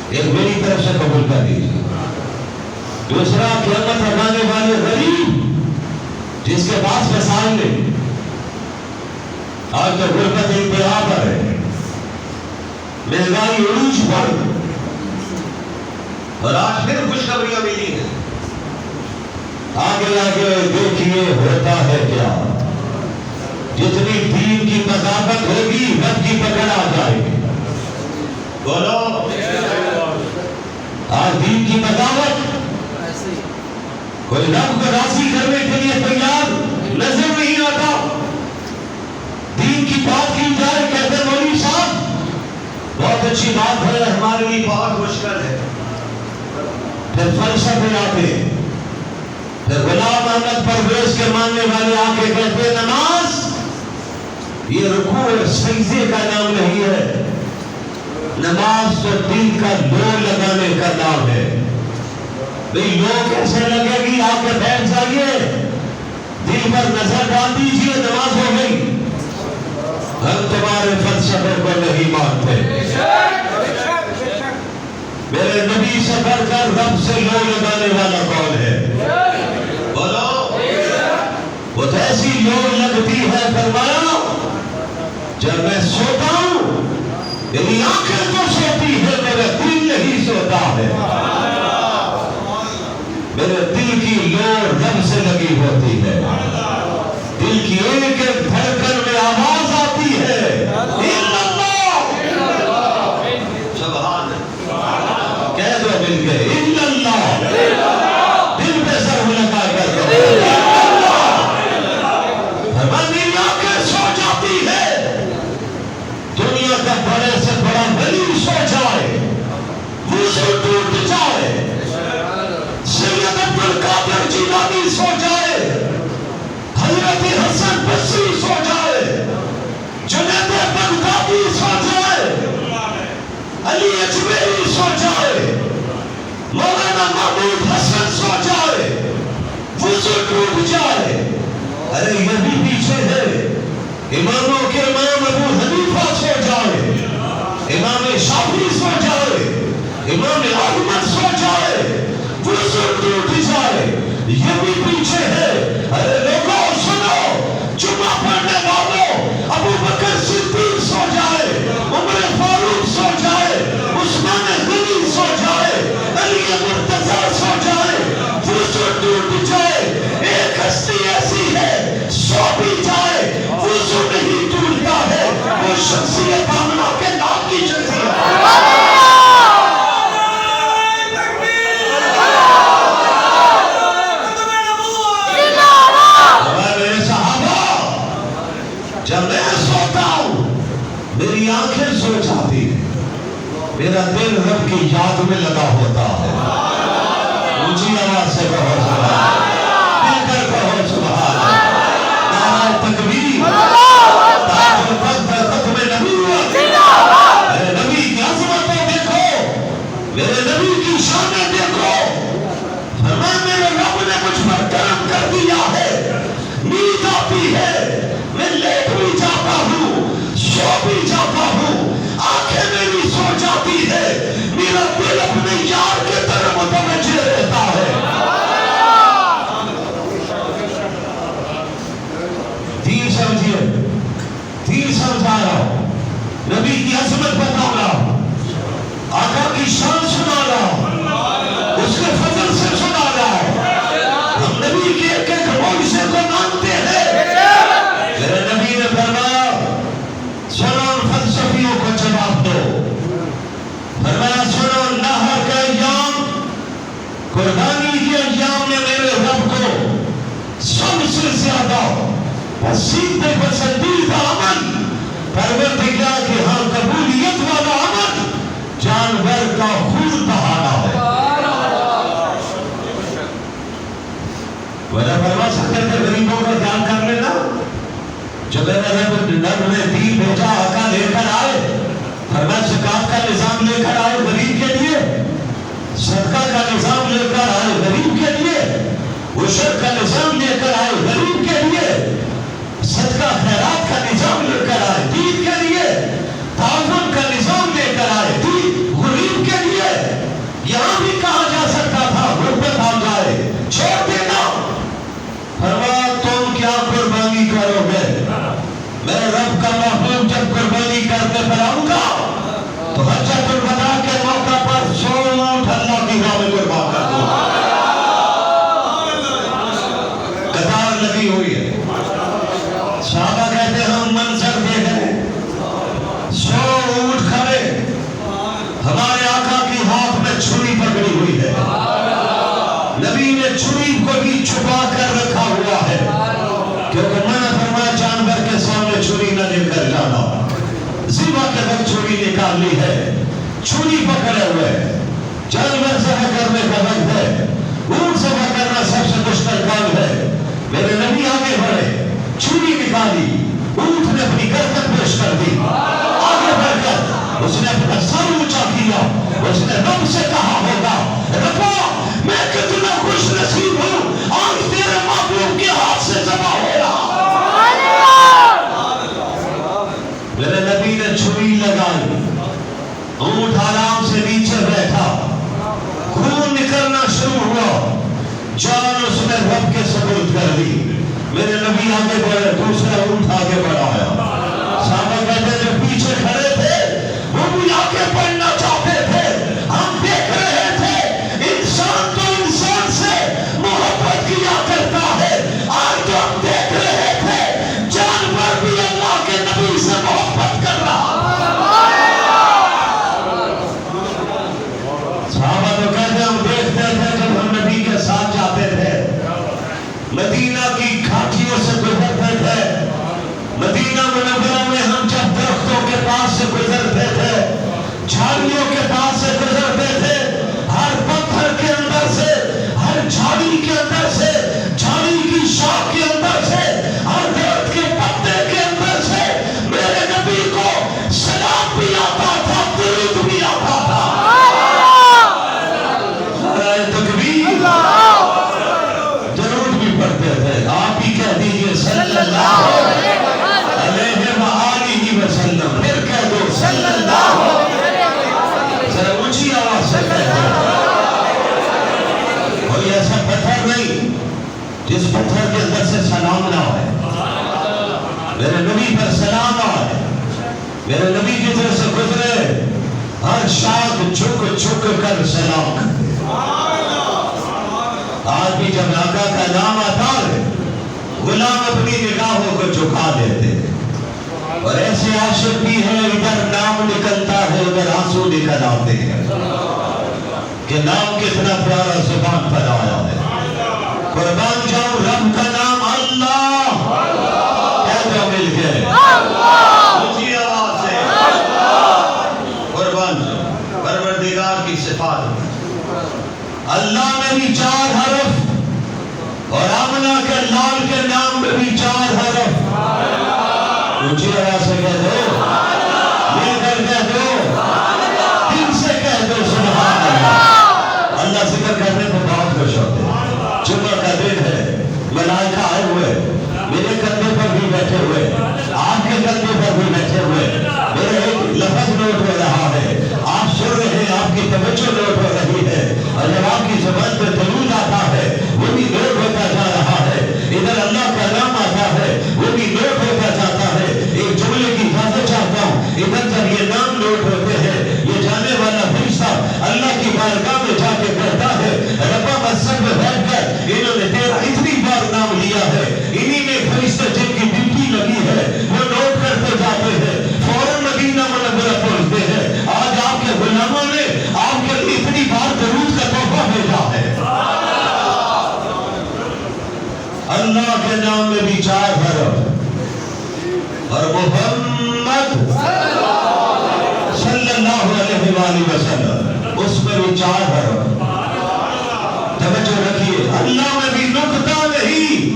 ایک میری طرف سے قبول کر دیجیے. دوسرا قیامت لگانے والے غریب جس کے پاس وسائل نہیں, آج تو غربت انتہا پر ہے, مہنگائی عروج پر, اور آج پھر خوشخبریاں ملی ہیں. آگے آگے دیکھیے ہوتا ہے کیا, جتنی دین کی مذاقت ہوگی رب کی پکڑ آ جائے گی. بولو, آج دین کی مذاقت کوئی رب کو راضی کرنے کے لیے تیار نظر نہیں آتا. دین کی بات کی جائے, کہتے مولوی صاحب بہت اچھی بات ہے, ہمارے لیے بہت مشکل ہے. پھر فلسفے آتے, پھر غلام احمد پرویز کے ماننے والے آ کے کہتے نماز یہ رکوع اور سجدے کا نام نہیں ہے, نماز تو دل کا لو لگانے کا نام ہے. بھئی لو کیسے لگے گی, آپ کے بیٹھ جائیے, دل پر نظر ڈال دیجئے, نماز ہو گئی. ہم تمہارے فلسفے کو نہیں مانتے. میرے نبی سے بڑھ کر رب سے لو لگانے والا کون ہے؟ بولو. وہ تو ایسی لو لگتی ہے, فرمایا جب میں سوتا ہوں میری آنکھیں تو سوتی ہے, میرا دل نہیں سوتا ہے. میرے دل کی لو رب سے لگی ہوتی ہے. دل کی ایک ایک دھڑکن میں آواز آتی ہے الا اللہ. سبحان اللہ. کہہ دو مل کے الا اللہ. امام محمود حسن سو جائے وضو ٹوٹ جائے، ارے یہ بھی پیچھے ہے، اماموں کے امام ابو حنیفہ سو جائے، امام شافعی سو جائے، امام احمد سو جائے، وضو ٹوٹ جائے، یہ بھی پیچھے ہے۔ ارے لوگوں سنو، جمعہ پڑھنے والوں، ابو بکر صدیق سو جائے، عمر فاروق سو جائے، عثمان غنی سو جائے، علی مرتضیٰ سو جائے، وضو ٹوٹ جائے۔ ایک ہستی ایسی ہے سو بھی جائے وضو نہیں ٹوٹتا ہے، وہ شخصیت آمنہ کے نام کی شخصیت۔ جب میں سوتا ہوں میری آنکھیں سو جاتی ہیں، میرا دل رب کی یاد میں لگا ہوتا ہے۔ اونچی آواز سے کہو سبحان اللہ، مل کر کہو سبحان اللہ، نعرہ تکبیر، تاج و تخت ختم نبوت۔ میرے نبی کی عظمتیں دیکھو، میرے نبی کی شانیں دیکھو، فرمایا میرے رب نے مجھ پر کرم کر دیا ہے، نیند آتی ہے، میں لیٹ بھی جاتا ہوں، سو بھی جاتا ہوں، آنکھیں میری سو جاتی ہے، میرا دل اپنے یار کے طرف متوجہ رہتا ہے۔ دین سمجھئے، دین سمجھا رہا ہوں، نبی کی عظمت بتا رہا ہوں، آقا کی شان سنا رہا ہوں، اس کے فضل سے سنا رہا ہوں۔ ہم نبی کے ایک ایک معجزے کو مانتے ہیں۔ میرے نبی نے فرمایا سنو فلسفیوں کو جواب دو، فرمایا سنو نہر کے ایام، قربانی کے ایام نے میرے رب کو سب سے زیادہ پسند پسندیدہ عمل پروردگار کے ہاں قبولیت والا عمل جانور کا خون بہانا ہے۔ وجہ فرما سکتے تھے غریبوں کا خیال کر لینا، جب رب نے دین بھیجا آقا لے کر آئے، فرمایا زکات کا نظام لے کر آئے غریب کے لیے، صدقہ کا نظام لے کر آئے غریب کے لیے، عشر کا نظام لے کر آئے غریب کے لیے، صدقہ خیرات کا نظام لے کر آئے دین کے لیے، تعاون کا نظام لے کر آئے دین غریب کے لیے۔ یہاں بھی کہا جا سکتا تھا غربت آ جائے چھوڑ دینا، فرمایا تم کیا قربانی کرو گے؟ میں رب کا محبوب جب قربانی کرتے پر آؤں گا تو حجۃ الوداع کے موقع پر 100 اونٹ اللہ کی راہ میں قربان کر دوں گا۔ قطار لگی ہوئی ہے، صحابہ کہتے ہیں ہم منظر دیکھ رہے ہیں، 100 اونٹ کھڑے، ہمارے آقا کی ہاتھ میں چھری پکڑی ہوئی ہے، نبی نے چھری کو بھی چھپا کر رکھا ہوا ہے، کیونکہ میں نے فرمایا جانور کے سامنے چھری نہ لے کر جانا، ذبح کے وقت چھری نکالی ہے، چھری پکڑے ہوئے، جانور ذبح کرنے کا وقت ہے، اونٹ ذبح کرنا سب سے مشکل کام ہے۔ میرے نبی آگے بڑھے، چھری نکالی، اونٹ نے اپنی گردن پیش کر دی، آگے بڑھ کر اس نے اپنا سر اونچا کیا، اس نے رب سے کہا ہوگا ربا میں کتنا خوش نصیب ہوں، آج تیرے محبوب کے ہاتھ سے ذبح ہو رہا۔ میرے نبی نے چھری لگائی، اونٹ آرام سے نیچے بیٹھا، خون نکلنا شروع ہوا، جان اس نے رب کے سپرد کر دی۔ میرے نبی آگے بڑھے، دوسرا اونٹ آگے بڑھایا، صحابہ کہتے ہیں جو پیچھے کھڑے تھے وہ بھی آگے بڑھنا چاہتے تھے، ہم دیکھ رہے تھے انسان تو انسان سے محبت کیا کرتا ہے، آج تو ہم دیکھ رہے تھے جانور بھی اللہ کے نبی سے محبت کر رہا۔ صحابہ تو کہتے ہیں ہم دیکھتے تھے جب ہم نبی کے ساتھ جاتے تھے، مدینہ کی گھاٹیوں سے گزرتے تھے، مدینہ منورہ میں ہم جب درختوں کے پاس سے جس پتھر کے اندر سے سلام نہ آئے، میرے نبی پر سلام آئے، میرے نبی کی طرف سے گزرے، ہر شاخ جھک جھک کر سلام کرتے۔ آج بھی جب آقا کا نام آتا ہے غلام اپنی نگاہوں کو جھکا دیتے، اور ایسے عاشق بھی ہیں ادھر نام نکلتا ہے ادھر آنسو نکل آتے ہیں کہ نام کتنا پیارا زبان پر آیا ہے۔ قربان جاؤں رب کا نام اللہ، کہہ دو مل کے اونچی آواز سے قربان جاؤں۔ پروردگار کی صفات اللہ میں بھی 4 حرف، اور آمنہ کے لال کے نام میں بھی 4 حرف۔ اونچی آواز سے کہہ دو، مل کر کہہ دو، دل سے کہہ دو سبحان اللہ۔ اللہ ذکر کرنے کو بہت خوش ہوتے ہیں۔ جمعہ کا دن ہے، ملائکہ آئے ہوئے، میرے کندھے پر بھی بیٹھے ہوئے، آپ کے کندھے پر بھی بیٹھے ہوئے، میرے ایک لفظ نوٹ ہو رہا ہے، آپ سن رہے ہیں، آپ کی توجہ نوٹ ہو رہی ہے، اور جب آپ کی زبان پہ درود آتا ہے وہ بھی نوٹ ہوتا جا رہا ہے، ادھر اللہ کا نام آتا ہے وہ بھی نوٹ ہوتا جاتا ہے۔ ایک جملے کی اجازت چاہتا ہوں، ادھر جب یہ نام نوٹ ہوتے ہیں، یہ جانے والا فرشتہ اللہ کی بارگاہ میں جا کے کہتا ہے ربا مسجد میں بیٹھ کر انہوں نے تیرا اتنی بار نام لیا ہے، انہی میں فرشتے جن کی ڈیوٹی لگی ہے وہ نوٹ کرتے جاتے ہیں، فوراً مدینہ منورہ پہنچتے ہیں۔ آج آپ کے غلاموں نے آپ کے لیے اتنی بار درود کا تحفہ بھیجا ہے۔ اللہ کے نام میں بھی 4 حرف، اور محمد صلی اللہ علیہ وآلہ وسلم اس میں بھی 4 حرف۔ توجہ رکھیے، اللہ میں بھی نقطہ نہیں،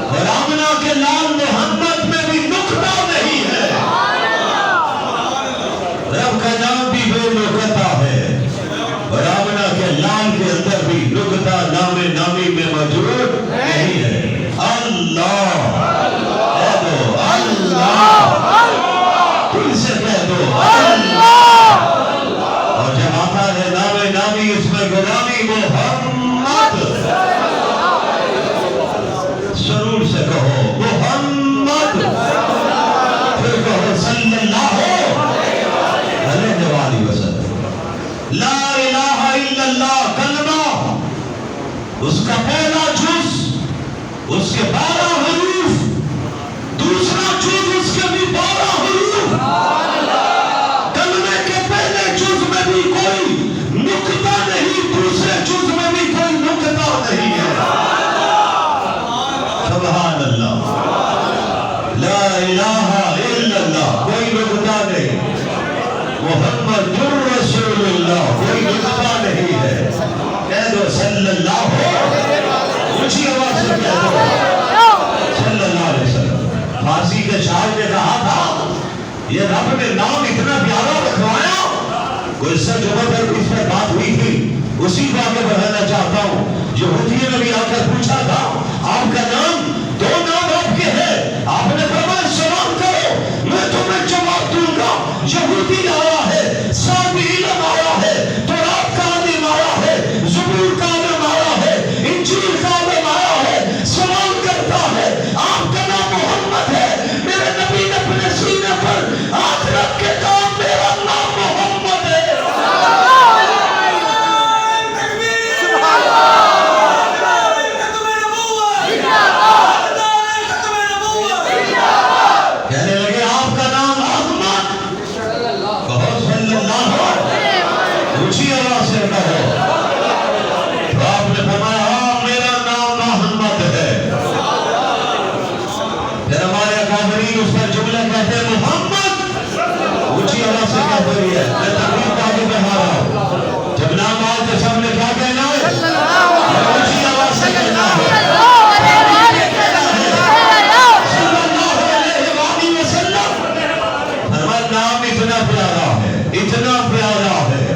اور آمنہ کے لال محمد میں بھی نقطہ نہیں ہے۔ رب کا نام بھی بے نقطہ ہے، اور آمنہ کے لال کے اندر بھی نقطہ نام نامی میں موجود نہیں ہے۔ اللہ کہہ دو، اللہ دل سے کہہ دو اللہ، اور جب آتا ہے نام نامی اس میں غلامی محمد، سرور سے کہو محمد، پھر کہو صلی اللہ علیہ وآلہ وسلم۔ لا الہ الا اللہ کلمہ، اس کا پہلا جز، اس کے 12 حروف، دوسرا جز اس کے بھی 12 حروف۔ کلمے کے پہلے جز میں بھی کوئی نقطہ نہیں، دوسرے جز میں بھی کوئی نقطہ نہیں ہے۔ سبحان اللہ، لا الہ الا اللہ، کوئی نقطہ نہیں، محمد رسول اللہ، کوئی نقطہ نہیں ہے۔ کہہ دو صلی اللہ اونچی آواز سے کہہ دو صلی اللہ علیہ وسلم۔ فارسی کے شاعر نے کہا تھا یہ رب نے نام اتنا پیارا رکھوایا، کوئی سر جمعہ پر اس پر بات ہوئی تھی، اسی کو آگے بڑھانا چاہتا ہوں۔ یہودی نے بھی آ کر پوچھا تھا آپ کا نام، 2 نام آپ کے ہیں، آپ نے فرمایا سلام کرو میں تمہیں جواب دوں گا۔ یہودی آیا ہے، صاحب علم آیا ہے، تورات کا عالم آیا ہے، زبور کا عالم آیا ہے، انجیل کا عالم آیا ہے، سلام کرتا ہے، آپ کا نام محمد ہے۔ میرے نبی نے اپنے سینے پر ہاتھ رکھ کے کہا میرا نام محمد ہے۔ کہنے لگے آپ کا نام احمد، کہو صلی اللہ اونچی آواز سے کہو۔ تو آپ نے فرمایا ہاں میرا نام محمد ہے۔ پھر ہمارے اکابرین اس پر جملہ کہتے ہیں محمد، اونچی آواز سے کہتے ہیں، میں تقریر کا آگے بڑھا رہا ہوں، جب نام آؤ تو سب نے کیا کہنا ہے؟ اونچی آواز سے کہنا ہے، نام اتنا پیارا ہے، اتنا پیارا ہے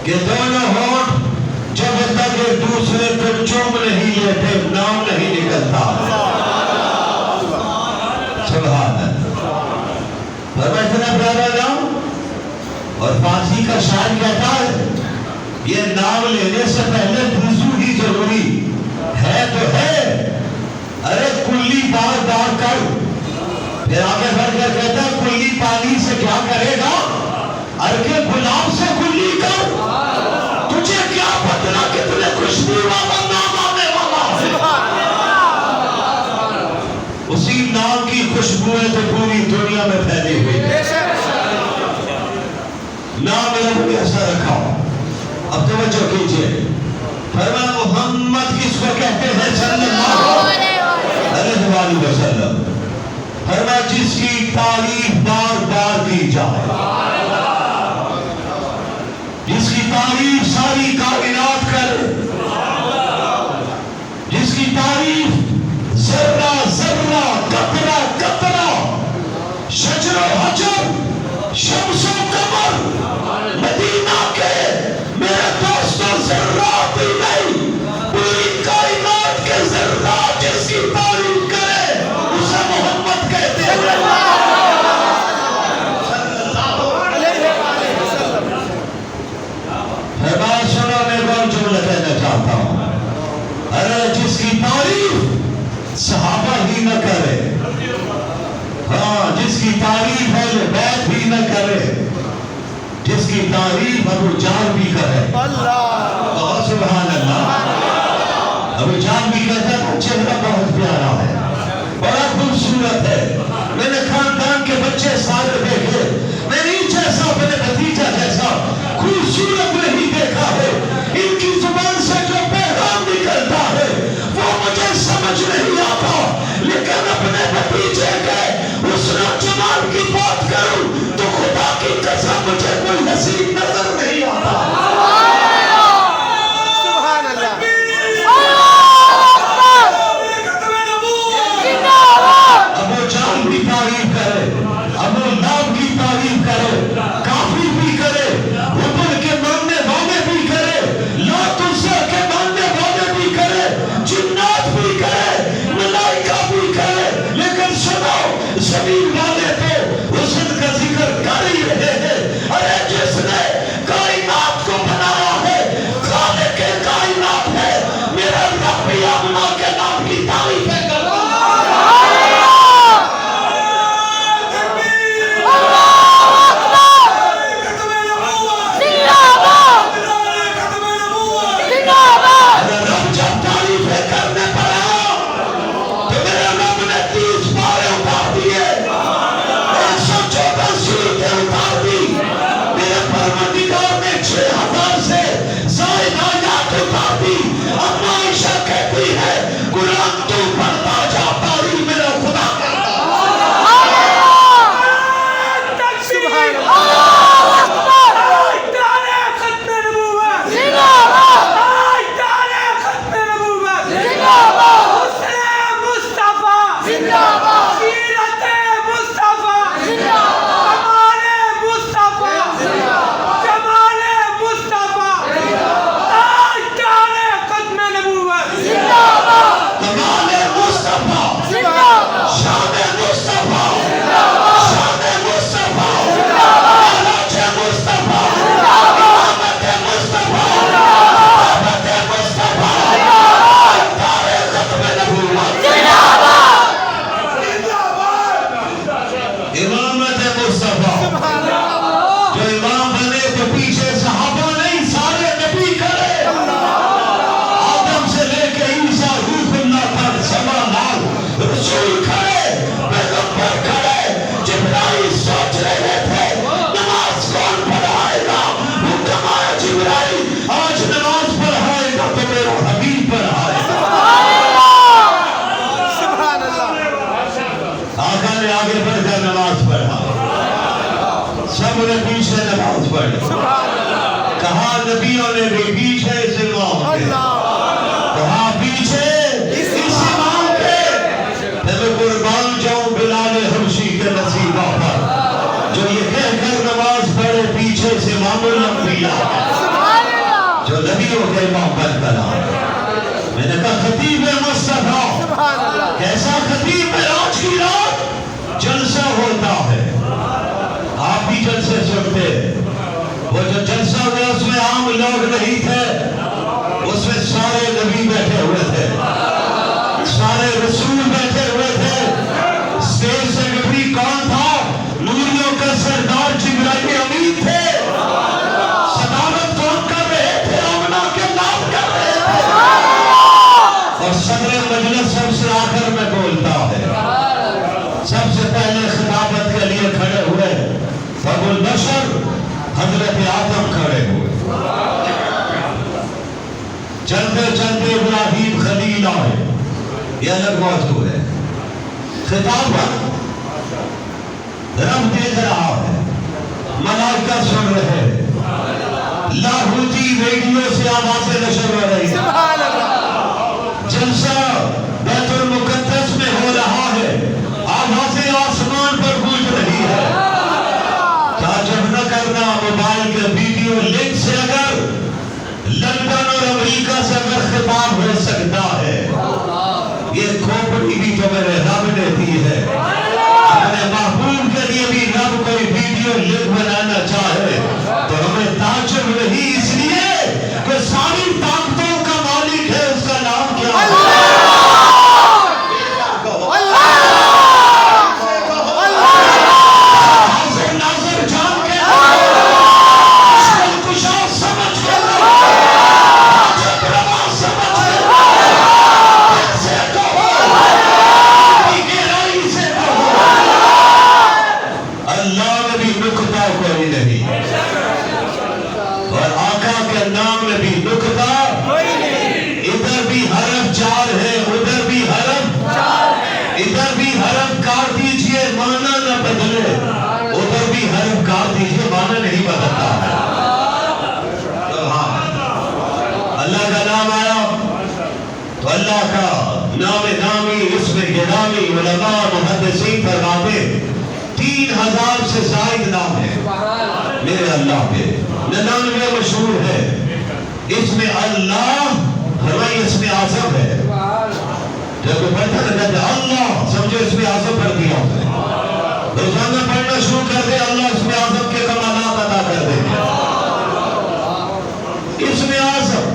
کہ دونوں ہونٹ جب تک ایک دوسرے کو چوم نہیں لیتے نام نہیں نکلتا۔ سبحان اللہ، اور اتنا پیارا نام، اور فارسی کا شاعر کہتا ہے یہ نام لینے سے پہلے وضو ہی ضروری ہے تو ہے، کیا کرے گا؟ ارکے گلاب سے گلی کر، تجھے کیا پتہ کہ تجھے خوشبو والا نام آنے والا ہے؟ اسی نام کی خوشبوئیں تو پوری دنیا میں پھیلی ہوئی ہے۔ نام رب کیسا رکھا؟ اب توجہ کیجئے، فرمایا محمد کس کو کہتے ہیں صلی اللہ علیہ وسلم؟ فرمایا جس کی تعریف بار بار کی جائے، جس کی تعریف ساری کائنات کرے، جس کی تعریف ذرہ ذرہ قطرہ قطرہ شجر و حجر شمس و قمر مدینہ کے میرے دوستوں ذرات ہی نہیں پوری کائنات کے ذرات جس کی تعریف کرے اسے محمد کہتے ہیں۔ فرمایا سنو میں ایک جملہ کہنا چاہتا ہوں، ارے جس کی تعریف صحابہ ہی نہ کرے، ہاں جس کی تعریف اہل بیت بھی نہ کرے، جس کی تعریف ابو جہل بھی کرے، بہت سبحان اللہ، ابو جہل بھی کہتا ہے چہرہ بہت پیارا ہے، بڑا خوبصورت ہے، میں نے خاندان کے بچے سارے دیکھے، میں نہیں جیسا اپنے بھتیجا جیسا خوبصورت نہیں دیکھا ہے، ان کی زبان سے جو پیغام نکلتا ہے وہ مجھے سمجھ نہیں آتا، لیکن اپنے بھتیجے کے حسن و جمال کی بات کروں تو خدا کی قسم مجھے کوئی نصیب نظر نہیں آتا۔ ابو جہل کی تعریف کرے، ابو لہب کی تعریف کرے، کافر بھی کرے، حبل کے ماننے والے بھی کرے، لات عزا کے ماننے والے بھی کرے، جنات بھی کرے، ملائکہ بھی کرے، لیکن سنو زمین والے تو حسن کا ذکر کر ہی رہے ہیں۔ ارے جس نے کائنات کو بنایا ہے خالق کائنات ہے، میرا رب اللہ کے نام کی تعریف ہے۔ کہاں نبیوں نے بھی پیچھے اس امام کے، کہاں پیچھے اس امام کے، میں قربان جاؤں بلال حبشی کے نصیبہ پر جو یہ کہہ کر نماز پڑھے پیچھے سے امام الانبیاء جو نبیوں کے امام بن کر آئے۔ میں نے کہا خطیب مصطفیٰ کیسا خطیب ہے؟ آج کی رات جلسہ ہوتا ہے، آپ بھی جلسے سنتے، وہ جو جلسہ ہوا اس میں عام لوگ نہیں تھے، اس میں سارے نبی بیٹھے ہوئے تھے، سارے رسول بیٹھے ہوئے تھے۔ اسٹیج سے نبی کون تھا؟ نوریوں کا سردار صدر مجلس سب سے آخر میں بولتا ہے. سب سے پہلے خطابت کے لیے کھڑے ہوئے ابو البشر حضرت آدم کھڑے ہوئے. چلتے چلتے ابراہیم خلیل آئے. یہ الگ موضوع ہے. خطابت رب دیکھ رہا ہے, ملائکہ سن رہے ہیں, لاہوتی ریڈیو سے آوازیں نشر ہو رہی ہیں. جلسہ بیت المقدس میں ہو رہا ہے, آوازیں آسمان پر گونج رہی ہے. تعجب نہ کرنا, موبائل کے ویڈیو لنک سے اگر لندن اور امریکہ سے اگر خطاب ہو سکتا ہے, یہ کھوپڑی بھی تو میرے رب نے دی ہے. اپنے محبوب کے لیے بھی رب کوئی ویڈیو لنک بنانا چاہے تو ہمیں تعجب نہیں, اس لیے کہ ساری طاقتوں کا مالک ہے, اس کا نام کیا ہے؟ اللہ کا نام نامی اسم گرامی علماء محدثین فرماتے 3000 سے زائد نام ہے میرے اللہ کے. 99 مشہور ہے. اس میں اللہ ہماری اسم اعظم ہے. جب وہ پڑھتا نہ کہتے اللہ, سمجھو اسم اعظم پڑھ دیا اس نے. روزانہ پڑھنا شروع کر دے, اللہ اسم اعظم کے کمالات ادا کر دے. اسم اعظم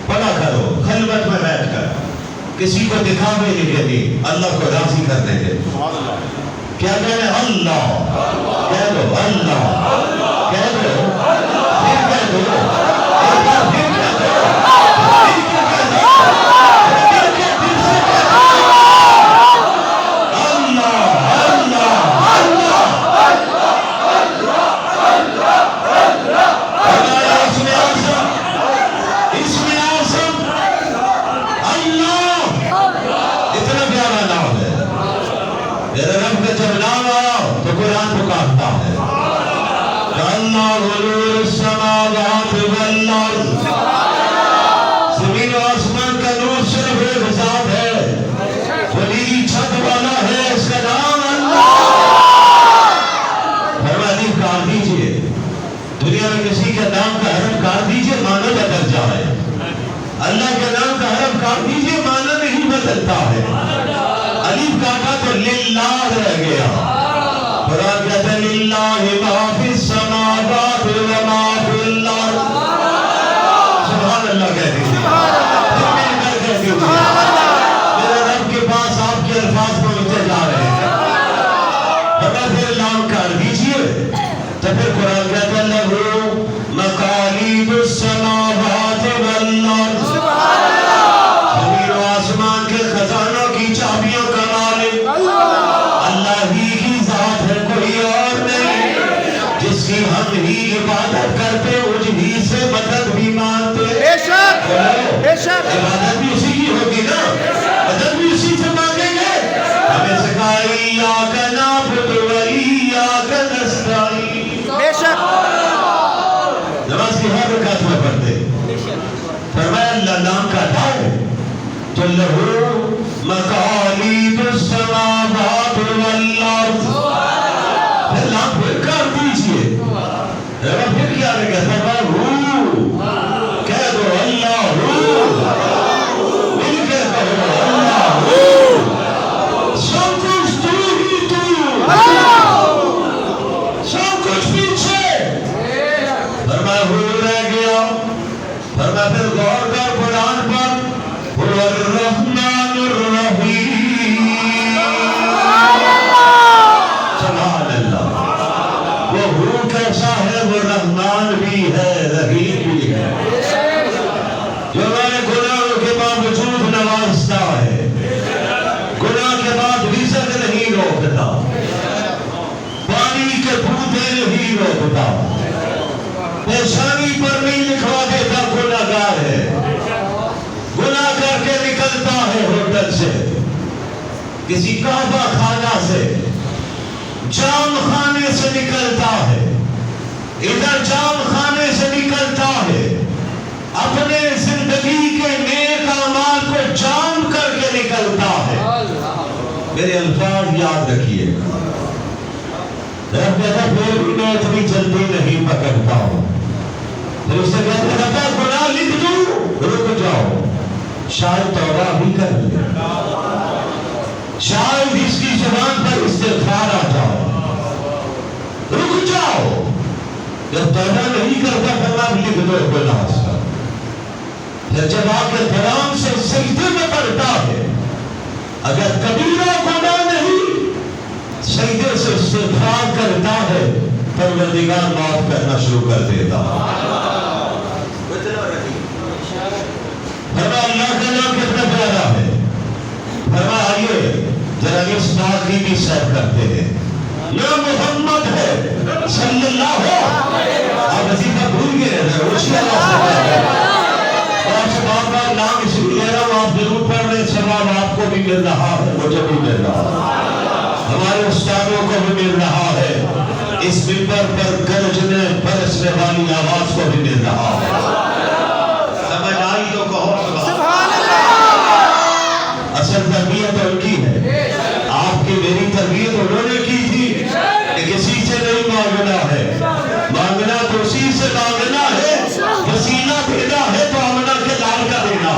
پڑھا کرو خلوت میں بیٹھ کر, کسی کو دکھاوے نہیں دیتی, اللہ کو راضی کرنے کے. کیا کہنے؟ اللہ کہہ دو, اللہ کہہ دو, پھر کہہ دو, ایک بار پھر کہہ دو, پھر کہہ دو, پھر کے دل سے کہہ دو, اللہ اللہ اللہ. بنایا اس میں اعظم, اس میں اعظم اللہ. اتنا پیارا نام ہے میرے رب کا. جب نام آیا تو قرآن پکارتا ہے اللہ نور السماوات والارض. زمین و آسمان کا نور صرف ایک ذات ہے, وہ نیلی چھت والا ہے, اس کا نام اللہ. فرمانی کار دیجئے, دنیا میں کسی کے نام کا حرف کار دیجئے معنی بدل جائے. اللہ کے نام کا حرف کار دیجئے معنی نہیں بدلتا ہے. الف کاٹا تو للہ رہ گیا. قرآن کہتا ہے للہ ما فی السماوات و ما فی الارض. سبحان اللہ کہہ دیجئے, مل کر کہہ دیجئے. میرے رب کے پاس آپ کے الفاظ پہنچتے جا رہے ہیں. پھر نام کر دیجئے تو پھر قرآن کہتا ہے لہو مقالید السماوات والارض. زمین و آسمان کے خزانوں کی چابیوں کا مالک اللہ ہی کی ذات ہے, کوئی اور نہیں. جس کی ہم ہی عبادت کرتے, مجھ ہی سے مدد بھی مانگتے. بے شک بے شک عبادت بھی اسی کی ہوگی نا, مدد بھی اسی سے مانگیں گے. ہمیں سکھا ایاک نعبد و ایاک نستعین. بے شک نماز کی ہر رکعت میں پڑھتے. فرمایا اللہ نام کا ہے تو لہو مقالید السماوات والارض. پھر نام پھر کر دیجئے. پھر کیا رہے گا؟ فرمایا ہو کہہ دو اللہ ہو, مل کے کہو اللہ ہو. سب کچھ تو ہی تو, سب کچھ پیچھے. فرمایا ہو رہ گیا. فرمایا پھر غور کر قرآن پر, هو الرحمن الرحیم. سبحان اللہ. وہ ہو کیسا ہے, وہ رحمان بھی ہے, رحیم بھی ہے. جو ہمارے گناہوں کے باوجود نوازتا کسی کعبہ خانہ سے جام خانے سے نکلتا ہے، ادھر جام خانے سے نکلتا ہے، اپنے زندگی کے نیک اعمال کو جام کر کے نکلتا ہے۔ میرے الفاظ یاد رکھیے، رب کہتا پھر بھی میں اتنی جلدی نہیں پکڑتا ہوں۔ پھر اس سے کہتا ربا گناہ لکھ دوں، رک جاؤ، شاید توبہ بھی کر لے، شاید اس کی زبان پر استغفار آ جاؤ، رک جاؤ۔ جب توبہ نہیں کرتا پھر لکھ دو گناہ سے۔ پھر جب آ کے حرام سے سجدے میں پڑتا ہے، اگر کبیرہ گناہ نہیں، سجدے سے استغفار کرتا ہے، پروردگار معاف کرنا شروع کر دیتا۔ فرمایا اللہ کا نام کتنا پیارا ہے۔ فرمایا آئیے ذرا اس بات کی بھی سیر کرتے ہیں، نام محمد ہے صلی اللہ علیہ، آپ وظیفہ بھول گئے ہیں، روشی اللہ سے کہتے ہیں، اور آپ سے بار بار نام اس لیے لے رہا ہوں، آپ ضرور پڑھ رہے، ثواب آپ کو بھی مل رہا ہے، مجھے بھی مل رہا ہے، ہمارے استادوں کو بھی مل رہا ہے، اس منبر پر گرجنے برسنے والی آواز کو بھی مل رہا ہے۔ سمجھ آئی تو کہو سبحان اللہ۔ اصل تربیت ان کی ہے، آپ کی میری تربیت انہوں نے کی تھی کہ کسی سے نہیں مانگنا ہے، مانگنا تو اسی سے مانگنا ہے، وسیلہ دینا ہے تو آمنہ کے لال کا دینا۔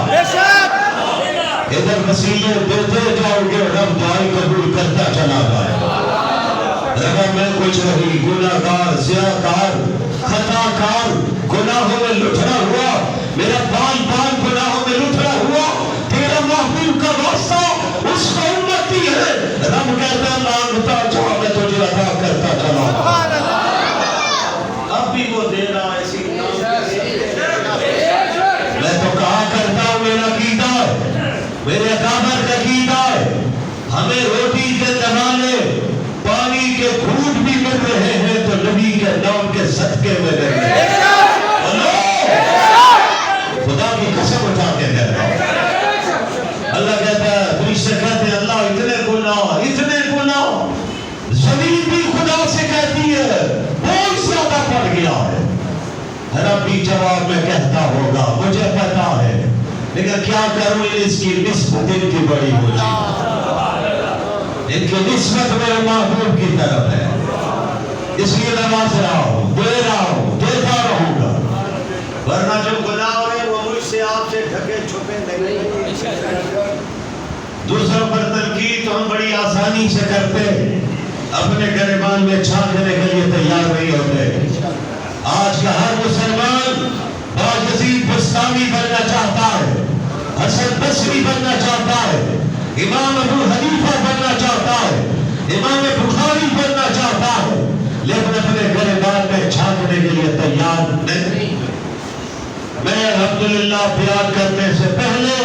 ادھر وسیلے دیتے جاؤ گے، رب دعائی قبول کرتا چلا جائے گا۔ رب میں کچھ نہیں، گناہگار، زیادار، خطا کار، گناہوں میں لٹھا ہوا، میرا بال بال گناہوں میں لٹھا ہوا، تیرا محبوب کا واسطہ اس کا امتی ہے، رب کہتا مانگتا جا، میں تجھے عطا کرتا چلا۔ اب بھی وہ دے رہا ہے، اسی میں تو کہا کرتا ہوں، میرا عقیدہ ہے، میرے اکابر کا عقیدہ ہے، ہمیں روٹی کے دنانے پانی کے گھونٹ بھی مل رہے ہیں تو نبی کے نام کے صدقے میں مل رہے ہیں۔ خدا کی قسم اٹھا کے کہتا ہوں، اللہ کہتا ہے، فرشتے کہتے ہیں اللہ اتنے گناہ، زمین بھی خدا سے کہتی ہے بہت زیادہ پڑ گیا ہے۔ رب بھی جواب میں کہتا ہوگا مجھے پتا ہے، لیکن کیا کروں، اس کی نسبت ان کی بڑی ہو جائے، ان کی نسبت میرے محبوب کی طرف ہے، اس لیے نماز رہا ہوں، دے رہا ہوں، دیتا رہوں گا، ورنہ جو گناہ ہوئے وہ مجھ سے آپ سے ڈھکے چھپے نہیں۔ دوسروں پر تنقید تو ہم بڑی آسانی سے کرتے، اپنے گریبان میں چھانکنے کے لیے تیار نہیں ہوتے۔ آج کا ہر مسلمان باجزید بستامی بننا چاہتا ہے، حسن بصری بننا چاہتا ہے، امام ابو حنیفہ بننا چاہتا ہے، امام بخاری بننا چاہتا ہے، لیکن اپنے گریبان میں چھانکنے کے لیے تیار نہیں۔ میں الحمدللہ بیان کرنے سے پہلے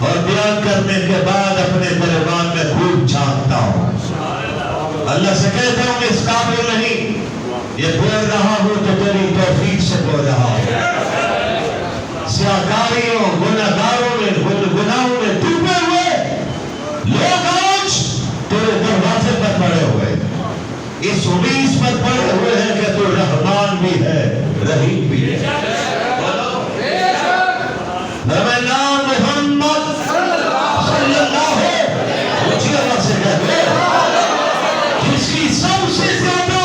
اور بیان کرنے کے بعد اپنے گریبان میں خوب چھانکتا ہوں، اللہ سے کہتا ہوں اس قابل نہیں، یہ بول رہا ہوں تو تیری توفیق سے بول رہا ہوں۔ سیاکاریوں، گناہگاروں میں، گناہوں میں ڈوبے ہوئے لوگ آج تیرے دروازے پر پڑے ہوئے، اس امید پر پڑے ہوئے ہیں کہ تو رحمان بھی ہے، رحیم بھی ہے۔ نام محمد صلی اللہ علیہ وسلم سے کہتے جس کی سب سے زیادہ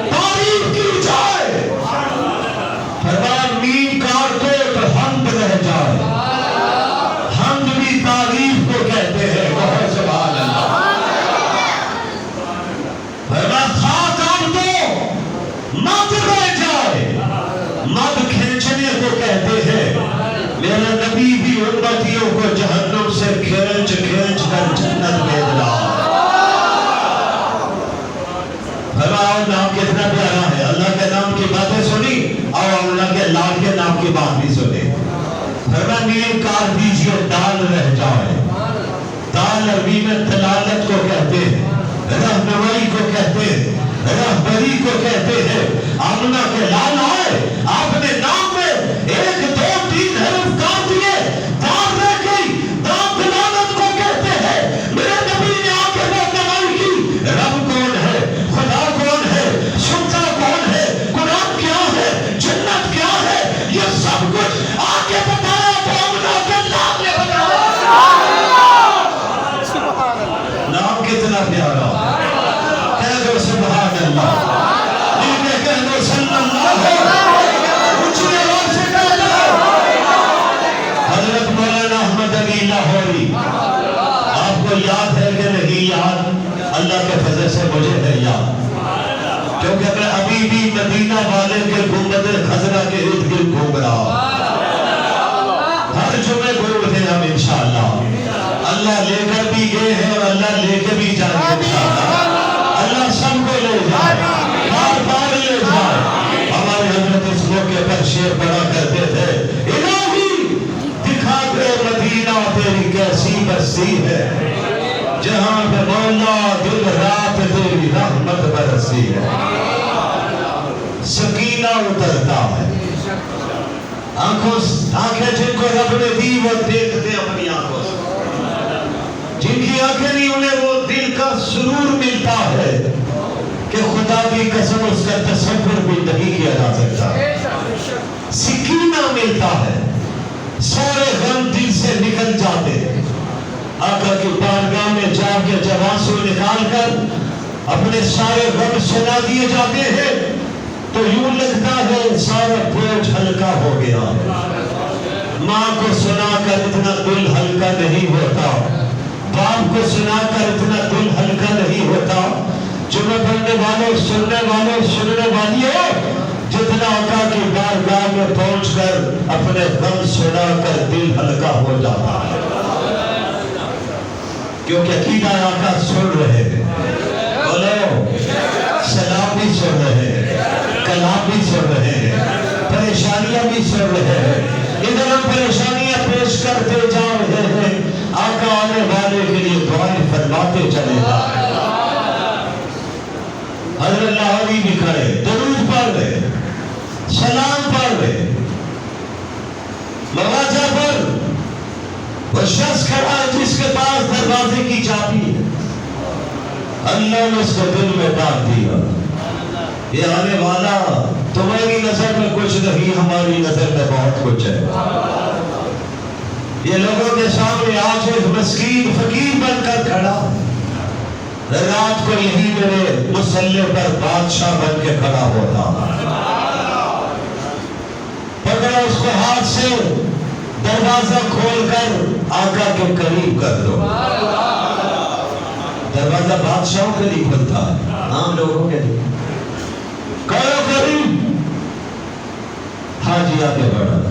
تعریف کی جائے، فرمان مین کار کو تو حمد رہ جائے، حمد بھی تعریف کو کہتے ہیں، بہت سبحان اللہ۔ فرمان خاک آپ تو مد رہ جائے، مد کھینچنے کو کہتے ہیں، میرا نبی بھی امتیوں کو جہنم سے کھینچ کھینچ کر جنت بھیج رہا۔ فرمایا نام کتنا پیارا ہے، اللہ کے نام کی باتیں سنی اور اللہ کے لال کے نام کی بات بھی سنی۔ فرمایا نیم کار دیجئے دال رہ جائے، دال عربی میں دلالت کو کہتے ہیں، رہنمائی کو کہتے ہیں، رہبری کو کہتے ہیں۔ آمنہ کے لال آئے، آپ نے نام میں ایک دو تین حرف کاٹ دیے، دال رہ گئی، دال دلالت کو کہتے ہیں۔ میرے نبی نے لاہوری، آپ کو یاد ہے کہ نہیں یاد؟ اللہ کے فضل سے مجھے ہے یاد، کیونکہ میں ابھی بھی مدینہ والے کے گنبد خضرا کے ارد گرد گھوم رہا ہوں۔ ہر جمعے گھومتے ہیں ہم انشاءاللہ، اللہ لے کر بھی گئے ہیں اور اللہ لے کے بھی جائیں گے انشاءاللہ۔ اللہ سب کو لے جائے، بار بار لے جائے۔ ہمارے حضرت اس موقع پر شعر پڑھا کرتے تھے، الہی دکھا دے مدینہ تیری کیسی بستی ہے، جہاں پہ مولا دن رات تیری رحمت برسی ہے۔ سکینہ اترتا ہے، آنکھیں جن کو رب نے دی وہ دیکھتے اپنی آنکھوں سے، جن کی آنکھیں نہیں انہیں وہ دل کا سرور ملتا ہے کہ خدا کی قسم اس کا تصور بھی نہیں کیا جا سکتا۔ سکینہ ملتا ہے، سارے غم دل سے نکل جاتے ہیں۔ آقا کی بارگاہ میں جا کے جب آنسو نکال کر اپنے سارے غم سنا دیے جاتے ہیں تو یوں لگتا ہے سارا بوجھ ہلکا ہو گیا۔ ماں کو سنا کر اتنا دل ہلکا نہیں ہوتا، باپ کو سنا کر اتنا دل ہلکا نہیں ہوتا۔ جمعہ پڑھنے والوں، سننے والوں، سننے والیوں، جتنا آقا کی بارگاہ میں پہنچ کر اپنے غم سنا کر دل ہلکا ہو جاتا ہے، کیونکہ عقیدہ آقا سن رہے ہیں۔ بولو، سلام بھی سن رہے ہیں، کلام بھی سن رہے ہیں، پریشانیاں بھی سن رہے ہیں۔ ادھر ہم پریشانیاں پیش کرتے جا رہے ہیں، آقا آنے والے کے لیے دعائیں فرماتے چلے جا رہے ہیں۔ حضرت لاہوری بھی کھڑے، درود پڑھ رہے، سلام پڑھ رہے، مواجہ پر وہ شخص کھڑا ہے جس کے پاس دروازے کی چابی ہے، اللہ نے اس کو دل میں ڈال دیا، یہ آنے والا تمہاری نظر میں کچھ نہیں، ہماری نظر میں بہت کچھ ہے۔ یہ لوگوں کے سامنے آج ایک مسکین فقیر بن کر کھڑا، رات کو یہی میرے مصلے پر بادشاہ بن کے کھڑا ہوتا۔ پکڑا اس کو ہاتھ سے، دروازہ کھول کر آقا کے قریب کر دو۔ دروازہ بادشاہوں کے لیے کھلتا ہے، عام لوگوں کے لیے۔ کرو قریب، حاجی آگے بڑھا۔